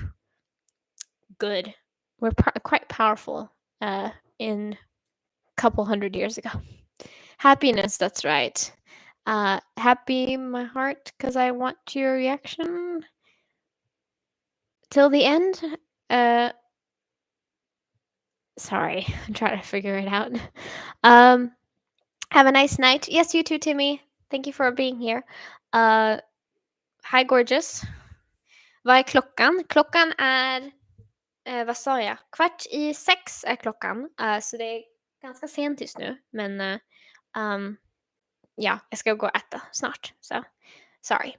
good. We're quite powerful in a couple hundred years ago. Happiness, that's right. Happy my heart because I want your reaction till the end. Sorry, I'm trying to figure it out. Have a nice night. Yes, you too, Timmy. Thank you for being here. Hi, gorgeous. Vad är klockan? Klockan är, vad sa jag? 5:15 är klockan. Så det är ganska sent just nu. Men ja, jag ska gå och äta snart. So, sorry.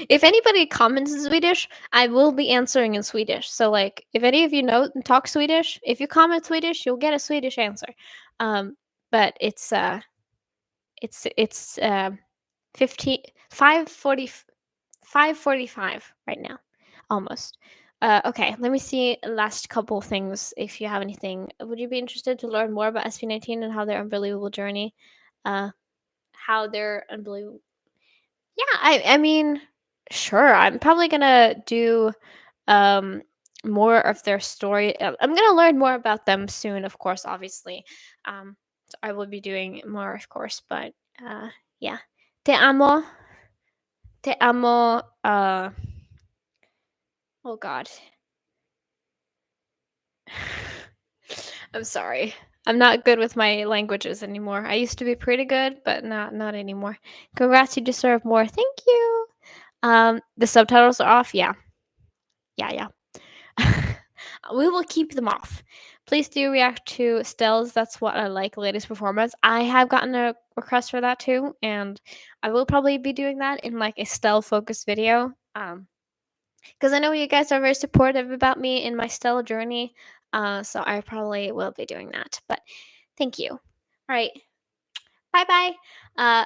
If anybody comments in Swedish, I will be answering in Swedish. So, like, if any of you know talk Swedish, if you comment Swedish, you'll get a Swedish answer. But it's 15 5:45 right now, almost. Okay, let me see last couple things. If you have anything, would you be interested to learn more about SV19 and how their unbelievable journey, how their unbelievable? Yeah, I mean, sure. I'm probably gonna do more of their story. I'm gonna learn more about them soon, of course, obviously. So I will be doing more, of course, but yeah. Te amo. Te amo. Oh God. I'm sorry. I'm not good with my languages anymore. I used to be pretty good, but not anymore. Congrats, you deserve more. Thank you. The subtitles are off. Yeah. Yeah. we will keep them off. Please do react to stills. That's what I like, latest performance. I have gotten a request for that too, and I will probably be doing that in like a still focused video. Because I know you guys are very supportive about me in my still journey. So I probably will be doing that. But thank you. All right. Bye bye. Uh,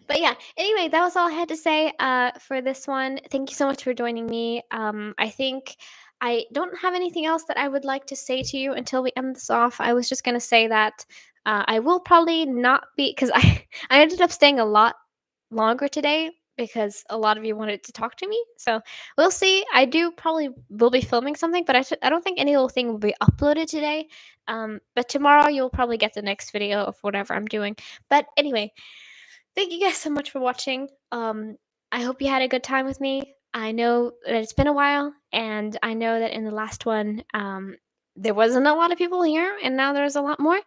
but yeah, anyway, that was all I had to say for this one. Thank you so much for joining me. I think I don't have anything else that I would like to say to you until we end this off. I was just going to say that I will probably not be, because I ended up staying a lot longer today because a lot of you wanted to talk to me. So we'll see. I do probably will be filming something, but I don't think any little thing will be uploaded today. But tomorrow you'll probably get the next video of whatever I'm doing. But anyway, thank you guys so much for watching. I hope you had a good time with me. I know that it's been a while, and I know that in the last one, there wasn't a lot of people here, and now there's a lot more.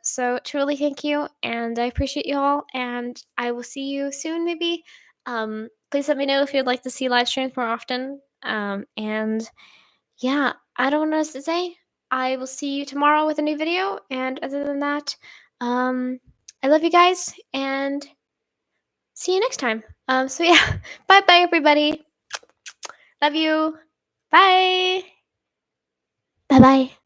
So truly thank you, and I appreciate you all, and I will see you soon, maybe. Please let me know if you'd like to see live streams more often. And yeah, I don't know what else to say. I will see you tomorrow with a new video, and other than that, I love you guys, and see you next time. So yeah, bye bye everybody. Love you. Bye. Bye bye.